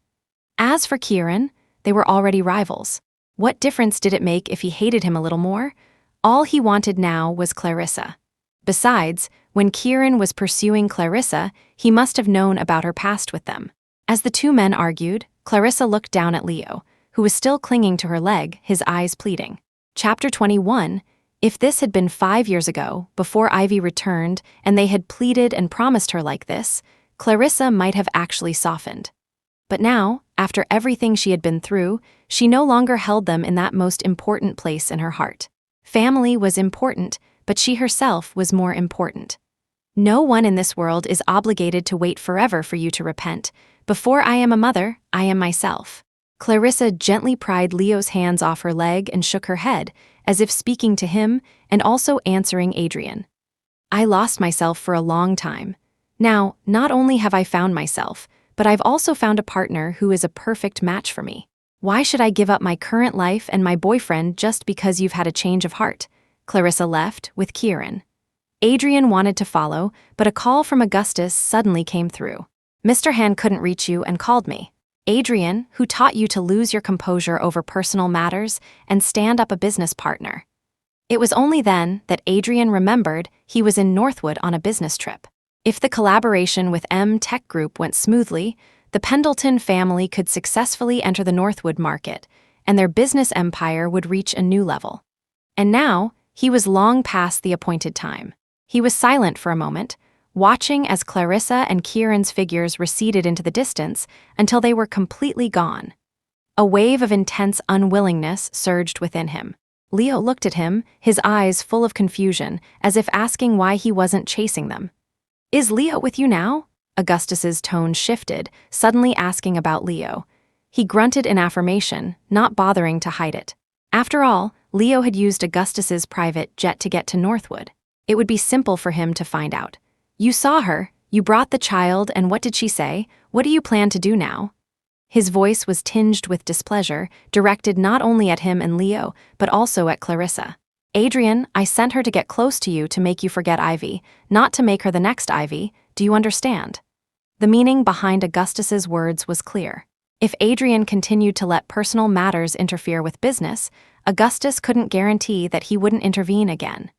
As for Kieran, they were already rivals. What difference did it make if he hated him a little more? All he wanted now was Clarissa. Besides, when Kieran was pursuing Clarissa, he must have known about her past with them. As the two men argued, Clarissa looked down at Leo, who was still clinging to her leg, his eyes pleading. Chapter 21. If this had been 5 years ago, before Ivy returned, and they had pleaded and promised her like this, Clarissa might have actually softened. But now, after everything she had been through, she no longer held them in that most important place in her heart. Family was important, but she herself was more important. "No one in this world is obligated to wait forever for you to repent. Before I am a mother, I am myself." Clarissa gently pried Leo's hands off her leg and shook her head, as if speaking to him and also answering Adrian. "I lost myself for a long time. Now, not only have I found myself, but but I've also found a partner who is a perfect match for me. Why should I give up my current life and my boyfriend just because you've had a change of heart?" Clarissa left with Kieran. Adrian wanted to follow, but a call from Augustus suddenly came through. "Mr. Han couldn't reach you and called me. Adrian, who taught you to lose your composure over personal matters and stand up a business partner." It was only then that Adrian remembered he was in Northwood on a business trip. If the collaboration with M Tech Group went smoothly, the Pendleton family could successfully enter the Northwood market, and their business empire would reach a new level. And now, he was long past the appointed time. He was silent for a moment, watching as Clarissa and Kieran's figures receded into the distance until they were completely gone. A wave of intense unwillingness surged within him. Leo looked at him, his eyes full of confusion, as if asking why he wasn't chasing them. "Is Leo with you now?" Augustus's tone shifted, suddenly asking about Leo. He grunted in affirmation, not bothering to hide it. After all, Leo had used Augustus's private jet to get to Northwood. It would be simple for him to find out. "You saw her, you brought the child, and what did she say? What do you plan to do now?" His voice was tinged with displeasure, directed not only at him and Leo, but also at Clarissa. "Adrian, I sent her to get close to you to make you forget Ivy, not to make her the next Ivy. Do you understand?" The meaning behind Augustus's words was clear. If Adrian continued to let personal matters interfere with business, Augustus couldn't guarantee that he wouldn't intervene again.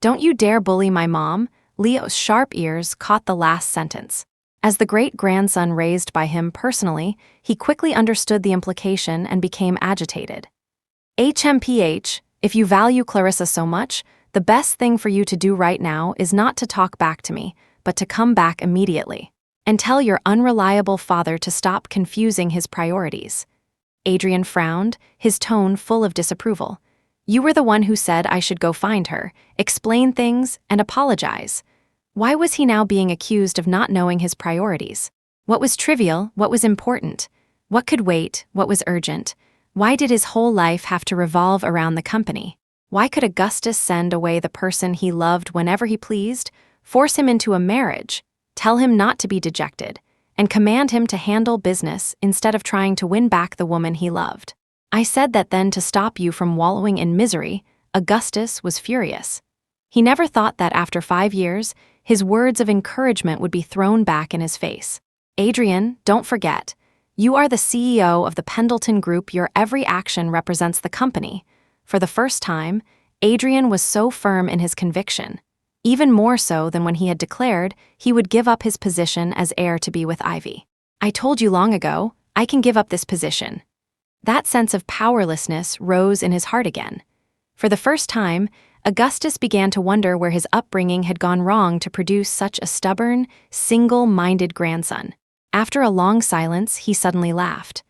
"Don't you dare bully my mom." Leo's sharp ears caught the last sentence. As the great-grandson raised by him personally, he quickly understood the implication and became agitated. "HMPH, if you value Clarissa so much, the best thing for you to do right now is not to talk back to me, but to come back immediately. And tell your unreliable father to stop confusing his priorities." Adrian frowned, his tone full of disapproval. "You were the one who said I should go find her, explain things, and apologize." Why was he now being accused of not knowing his priorities? What was trivial, what was important? What could wait, what was urgent? Why did his whole life have to revolve around the company? Why could Augustus send away the person he loved whenever he pleased, force him into a marriage, tell him not to be dejected, and command him to handle business instead of trying to win back the woman he loved? "I said that then to stop you from wallowing in misery." Augustus was furious. He never thought that after 5 years, his words of encouragement would be thrown back in his face. "Adrian, don't forget. You are the CEO of the Pendleton Group. Your every action represents the company." For the first time, Adrian was so firm in his conviction, even more so than when he had declared he would give up his position as heir to be with Ivy. "I told you long ago, I can give up this position." That sense of powerlessness rose in his heart again. For the first time, Augustus began to wonder where his upbringing had gone wrong to produce such a stubborn, single-minded grandson. After a long silence, he suddenly laughed.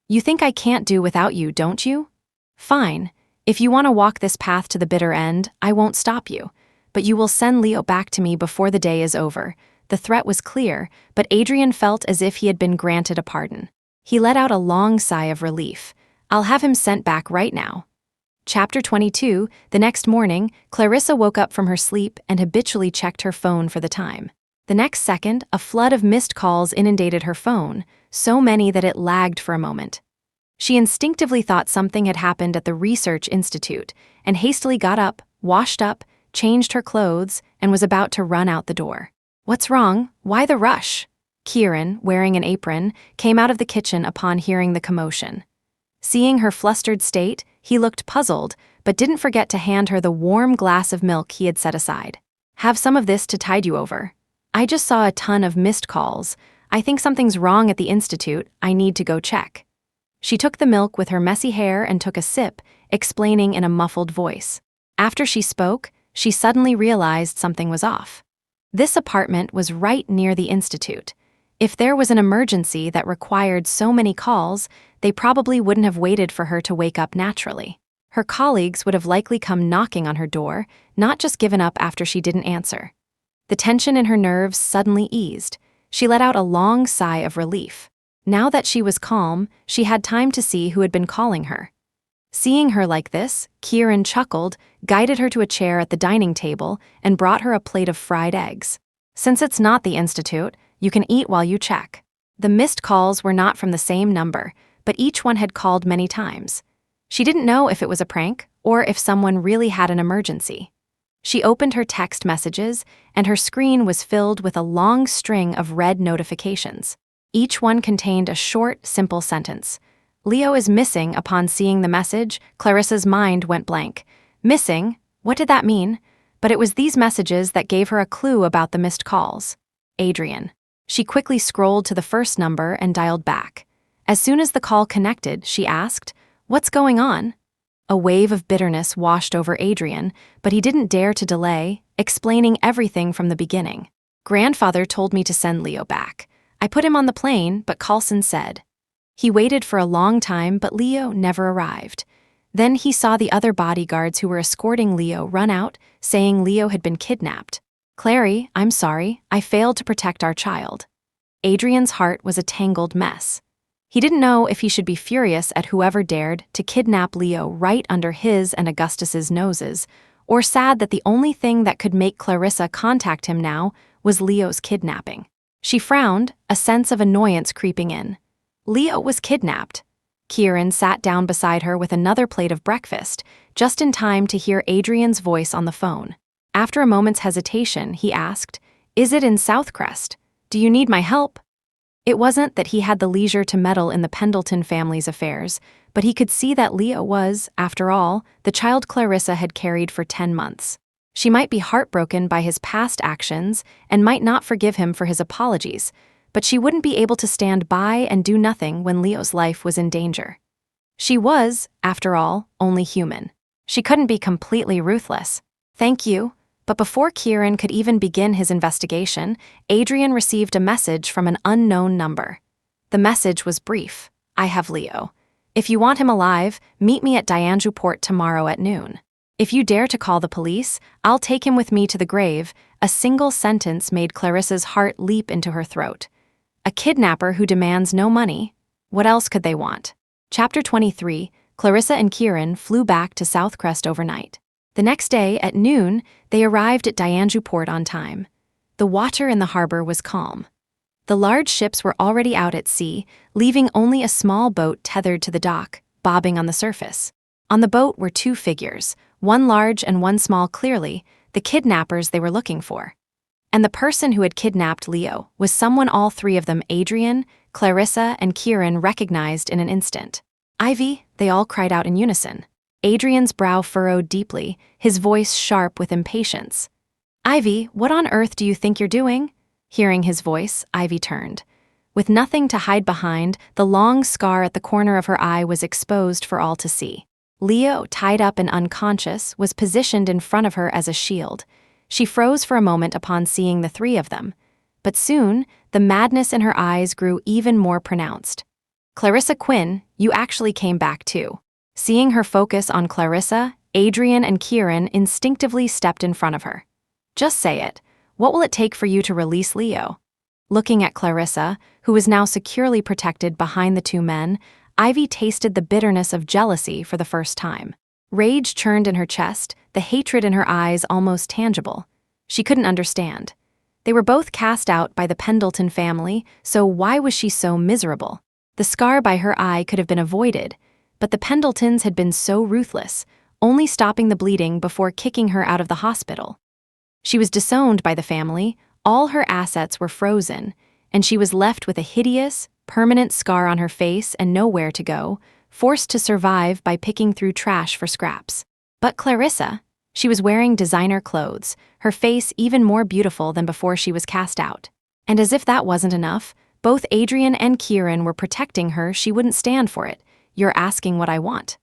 "You think I can't do without you, don't you? Fine. If you want to walk this path to the bitter end, I won't stop you. But you will send Leo back to me before the day is over." The threat was clear, but Adrian felt as if he had been granted a pardon. He let out a long sigh of relief. "I'll have him sent back right now." Chapter 22. The next morning, Clarissa woke up from her sleep and habitually checked her phone for the time. The next second, a flood of missed calls inundated her phone, so many that it lagged for a moment. She instinctively thought something had happened at the Research Institute and hastily got up, washed up, changed her clothes, and was about to run out the door. "What's wrong? Why the rush?" Kieran, wearing an apron, came out of the kitchen upon hearing the commotion. Seeing her flustered state, he looked puzzled, but didn't forget to hand her the warm glass of milk he had set aside. "Have some of this to tide you over. I just saw a ton of missed calls. I think something's wrong at the institute. I need to go check." She took the milk with her messy hair and took a sip, explaining in a muffled voice. After she spoke, she suddenly realized something was off. This apartment was right near the institute. If there was an emergency that required so many calls, they probably wouldn't have waited for her to wake up naturally. Her colleagues would have likely come knocking on her door, not just given up after she didn't answer. The tension in her nerves suddenly eased. She let out a long sigh of relief. Now that she was calm, she had time to see who had been calling her. Seeing her like this, Kieran chuckled, guided her to a chair at the dining table, and brought her a plate of fried eggs. "Since it's not the institute, you can eat while you check." The missed calls were not from the same number, but each one had called many times. She didn't know if it was a prank or if someone really had an emergency. She opened her text messages, and her screen was filled with a long string of red notifications. Each one contained a short, simple sentence. "Leo is missing." Upon seeing the message, Clarissa's mind went blank. Missing? What did that mean? But it was these messages that gave her a clue about the missed calls. Adrian. She quickly scrolled to the first number and dialed back. As soon as the call connected, she asked, "What's going on?" A wave of bitterness washed over Adrian, but he didn't dare to delay, explaining everything from the beginning. "Grandfather told me to send Leo back. I put him on the plane, but Carlson said." He waited for a long time, but Leo never arrived. Then he saw the other bodyguards who were escorting Leo run out, saying Leo had been kidnapped. "Clary, I'm sorry, I failed to protect our child." Adrian's heart was a tangled mess. He didn't know if he should be furious at whoever dared to kidnap Leo right under his and Augustus's noses, or sad that the only thing that could make Clarissa contact him now was Leo's kidnapping. She frowned, a sense of annoyance creeping in. Leo was kidnapped. Kieran sat down beside her with another plate of breakfast, just in time to hear Adrian's voice on the phone. After a moment's hesitation, he asked, "Is it in Southcrest? Do you need my help?" It wasn't that he had the leisure to meddle in the Pendleton family's affairs, but he could see that Leo was, after all, the child Clarissa had carried for 10 months. She might be heartbroken by his past actions and might not forgive him for his apologies, but she wouldn't be able to stand by and do nothing when Leo's life was in danger. She was, after all, only human. She couldn't be completely ruthless. "Thank you." But before Kieran could even begin his investigation, Adrian received a message from an unknown number. The message was brief. "I have Leo. If you want him alive, meet me at Disintegration tomorrow at noon. If you dare to call the police, I'll take him with me to the grave." A single sentence made Clarissa's heart leap into her throat. A kidnapper who demands no money? What else could they want? Chapter 23, Clarissa and Kieran flew back to Southcrest overnight. The next day, at noon, they arrived at Disintegration on time. The water in the harbor was calm. The large ships were already out at sea, leaving only a small boat tethered to the dock, bobbing on the surface. On the boat were two figures, one large and one small, clearly the kidnappers they were looking for. And the person who had kidnapped Leo was someone all three of them, Adrian, Clarissa, and Kieran, recognized in an instant. "Ivy," they all cried out in unison. Adrian's brow furrowed deeply, his voice sharp with impatience. "Ivy, what on earth do you think you're doing?" Hearing his voice, Ivy turned. With nothing to hide behind, the long scar at the corner of her eye was exposed for all to see. Leo, tied up and unconscious, was positioned in front of her as a shield. She froze for a moment upon seeing the three of them. But soon, the madness in her eyes grew even more pronounced. "Clarissa Quinn, you actually came back too." Seeing her focus on Clarissa, Adrian and Kieran instinctively stepped in front of her. "Just say it. What will it take for you to release Leo?" Looking at Clarissa, who was now securely protected behind the two men, Ivy tasted the bitterness of jealousy for the first time. Rage churned in her chest, the hatred in her eyes almost tangible. She couldn't understand. They were both cast out by the Pendleton family, so why was she so miserable? The scar by her eye could have been avoided, but the Pendletons had been so ruthless, only stopping the bleeding before kicking her out of the hospital. She was disowned by the family, all her assets were frozen, and she was left with a hideous, permanent scar on her face and nowhere to go, forced to survive by picking through trash for scraps. But Clarissa, she was wearing designer clothes, her face even more beautiful than before she was cast out. And as if that wasn't enough, both Adrian and Kieran were protecting her. She wouldn't stand for it. "You're asking what I want."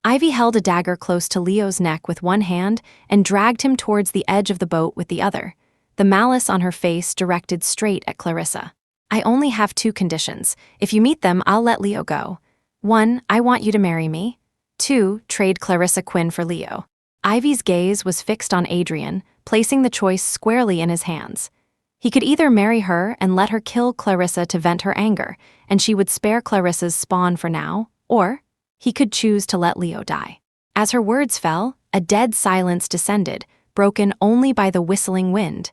Ivy held a dagger close to Leo's neck with one hand and dragged him towards the edge of the boat with the other, the malice on her face directed straight at Clarissa. "I only have 2 conditions. If you meet them, I'll let Leo go. 1, I want you to marry me. 2, trade Clarissa Quinn for Leo." Ivy's gaze was fixed on Adrian, placing the choice squarely in his hands. He could either marry her and let her kill Clarissa to vent her anger, and she would spare Clarissa's spawn for now, or he could choose to let Leo die. As her words fell, a dead silence descended, broken only by the whistling wind.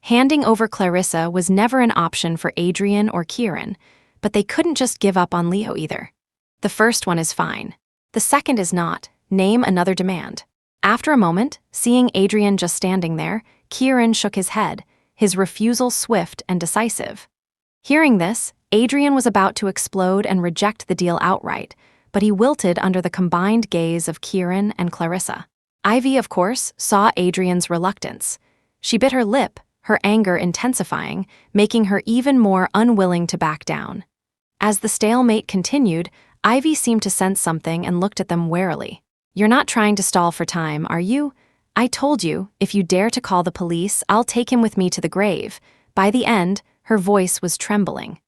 Handing over Clarissa was never an option for Adrian or Kieran, but they couldn't just give up on Leo either. The first one is fine. The second is not. Name another demand. After a moment, seeing Adrian just standing there, Kieran shook his head, his refusal swift and decisive. Hearing this, Adrian was about to explode and reject the deal outright, but he wilted under the combined gaze of Kieran and Clarissa. Ivy, of course, saw Adrian's reluctance. She bit her lip, her anger intensifying, making her even more unwilling to back down. As the stalemate continued, Ivy seemed to sense something and looked at them warily. "You're not trying to stall for time, are you? I told you, if you dare to call the police, I'll take him with me to the grave." By the end, her voice was trembling.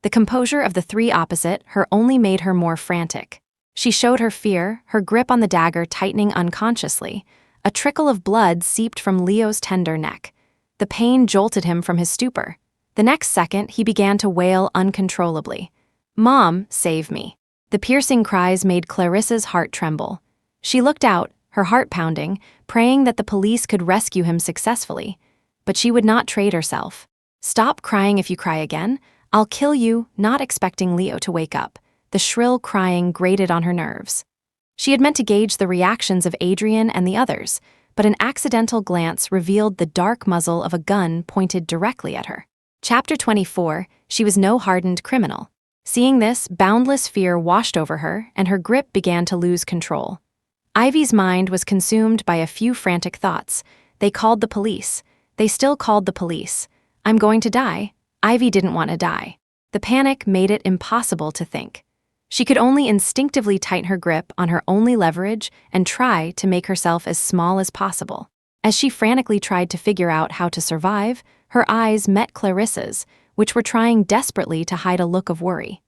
The composure of the three opposite her only made her more frantic. She showed her fear, her grip on the dagger tightening unconsciously. A trickle of blood seeped from Leo's tender neck. The pain jolted him from his stupor. The next second, he began to wail uncontrollably. "Mom, save me." The piercing cries made Clarissa's heart tremble. She looked out, her heart pounding, praying that the police could rescue him successfully. But she would not trade herself. "Stop crying if you cry again. I'll kill you," not expecting Leo to wake up. The shrill crying grated on her nerves. She had meant to gauge the reactions of Adrian and the others, but an accidental glance revealed the dark muzzle of a gun pointed directly at her. Chapter 24, she was no hardened criminal. Seeing this, boundless fear washed over her, and her grip began to lose control. Ivy's mind was consumed by a few frantic thoughts. They called the police. They still called the police. "I'm going to die." Ivy didn't want to die. The panic made it impossible to think. She could only instinctively tighten her grip on her only leverage and try to make herself as small as possible. As she frantically tried to figure out how to survive, her eyes met Clarissa's, which were trying desperately to hide a look of worry.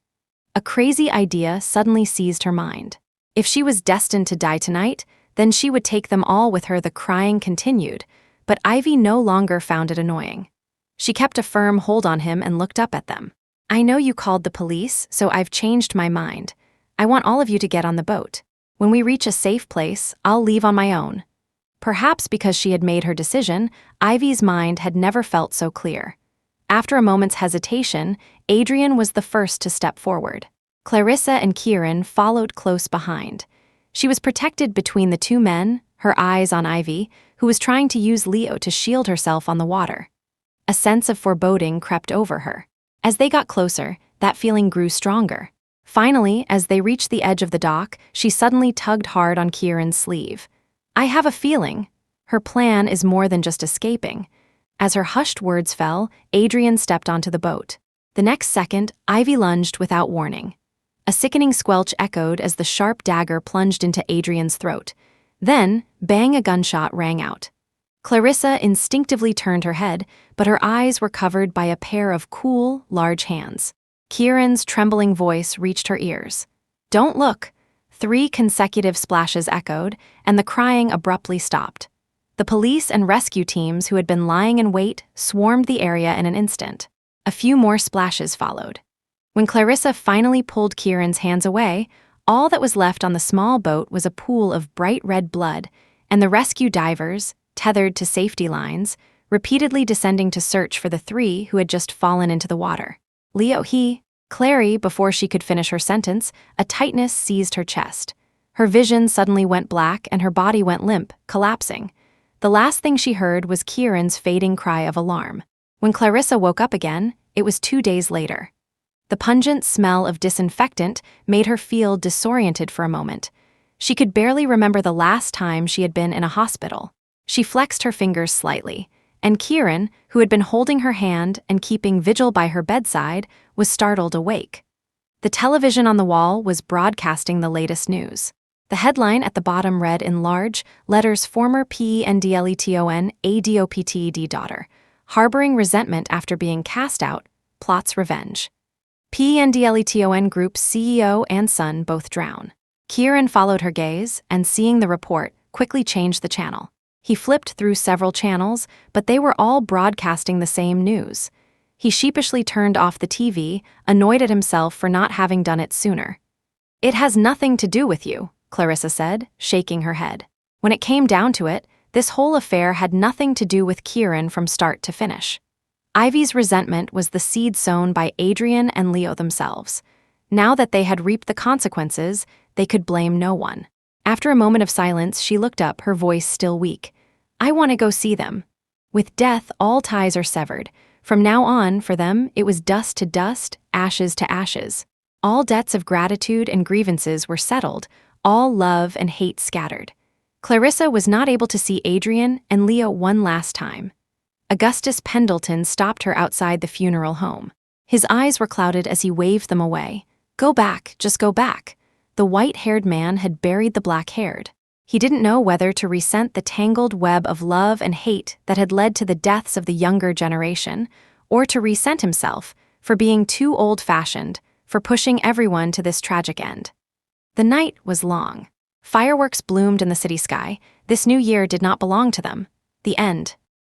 A crazy idea suddenly seized her mind. If she was destined to die tonight, then she would take them all with her. The crying continued, but Ivy no longer found it annoying. She kept a firm hold on him and looked up at them. "I know you called the police, so I've changed my mind. I want all of you to get on the boat. When we reach a safe place, I'll leave on my own." Perhaps because she had made her decision, Ivy's mind had never felt so clear. After a moment's hesitation, Adrian was the first to step forward. Clarissa and Kieran followed close behind. She was protected between the two men, her eyes on Ivy, who was trying to use Leo to shield herself on the water. A sense of foreboding crept over her. As they got closer, that feeling grew stronger. Finally, as they reached the edge of the dock, she suddenly tugged hard on Kieran's sleeve. "I have a feeling. Her plan is more than just escaping." As her hushed words fell, Adrian stepped onto the boat. The next second, Ivy lunged without warning. A sickening squelch echoed as the sharp dagger plunged into Adrian's throat. Then, bang, a gunshot rang out. Clarissa instinctively turned her head, but her eyes were covered by a pair of cool, large hands. Kieran's trembling voice reached her ears. "Don't look." 3 consecutive splashes echoed, and the crying abruptly stopped. The police and rescue teams who had been lying in wait swarmed the area in an instant. A few more splashes followed. When Clarissa finally pulled Kieran's hands away, all that was left on the small boat was a pool of bright red blood, and the rescue divers, tethered to safety lines, repeatedly descending to search for the 3 who had just fallen into the water. "Leo, Clary," before she could finish her sentence, a tightness seized her chest. Her vision suddenly went black and her body went limp, collapsing. The last thing she heard was Kieran's fading cry of alarm. When Clarissa woke up again, it was 2 days later. The pungent smell of disinfectant made her feel disoriented for a moment. She could barely remember the last time she had been in a hospital. She flexed her fingers slightly, and Kieran, who had been holding her hand and keeping vigil by her bedside, was startled awake. The television on the wall was broadcasting the latest news. The headline at the bottom read in large letters, "Former PNDLETON ADOPTED daughter, harboring resentment after being cast out, plots revenge. PNDLETON Group's CEO and son both drown." Kieran followed her gaze and, seeing the report, quickly changed the channel. He flipped through several channels, but they were all broadcasting the same news. He sheepishly turned off the TV, annoyed at himself for not having done it sooner. "It has nothing to do with you," Clarissa said, shaking her head. "When it came down to it, This whole affair had nothing to do with Kieran from start to finish. Ivy's resentment was the seed sown by Adrian and Leo themselves. Now that they had reaped the consequences, they could blame no one. After a moment of silence, she looked up, her voice still weak. I want to go see them. With death, all ties are severed. From now on, for them, it was dust to dust, ashes to ashes. All debts of gratitude and grievances were settled, all love and hate scattered. Clarissa was not able to see Adrian and Leo one last time. Augustus Pendleton stopped her outside the funeral home. His eyes were clouded as he waved them away. Go back, just go back. The white-haired man had buried the black-haired. He didn't know whether to resent the tangled web of love and hate that had led to the deaths of the younger generation, or to resent himself for being too old-fashioned, for pushing everyone to this tragic end. The night was long. Fireworks bloomed in the city sky. This new year did not belong to them. The end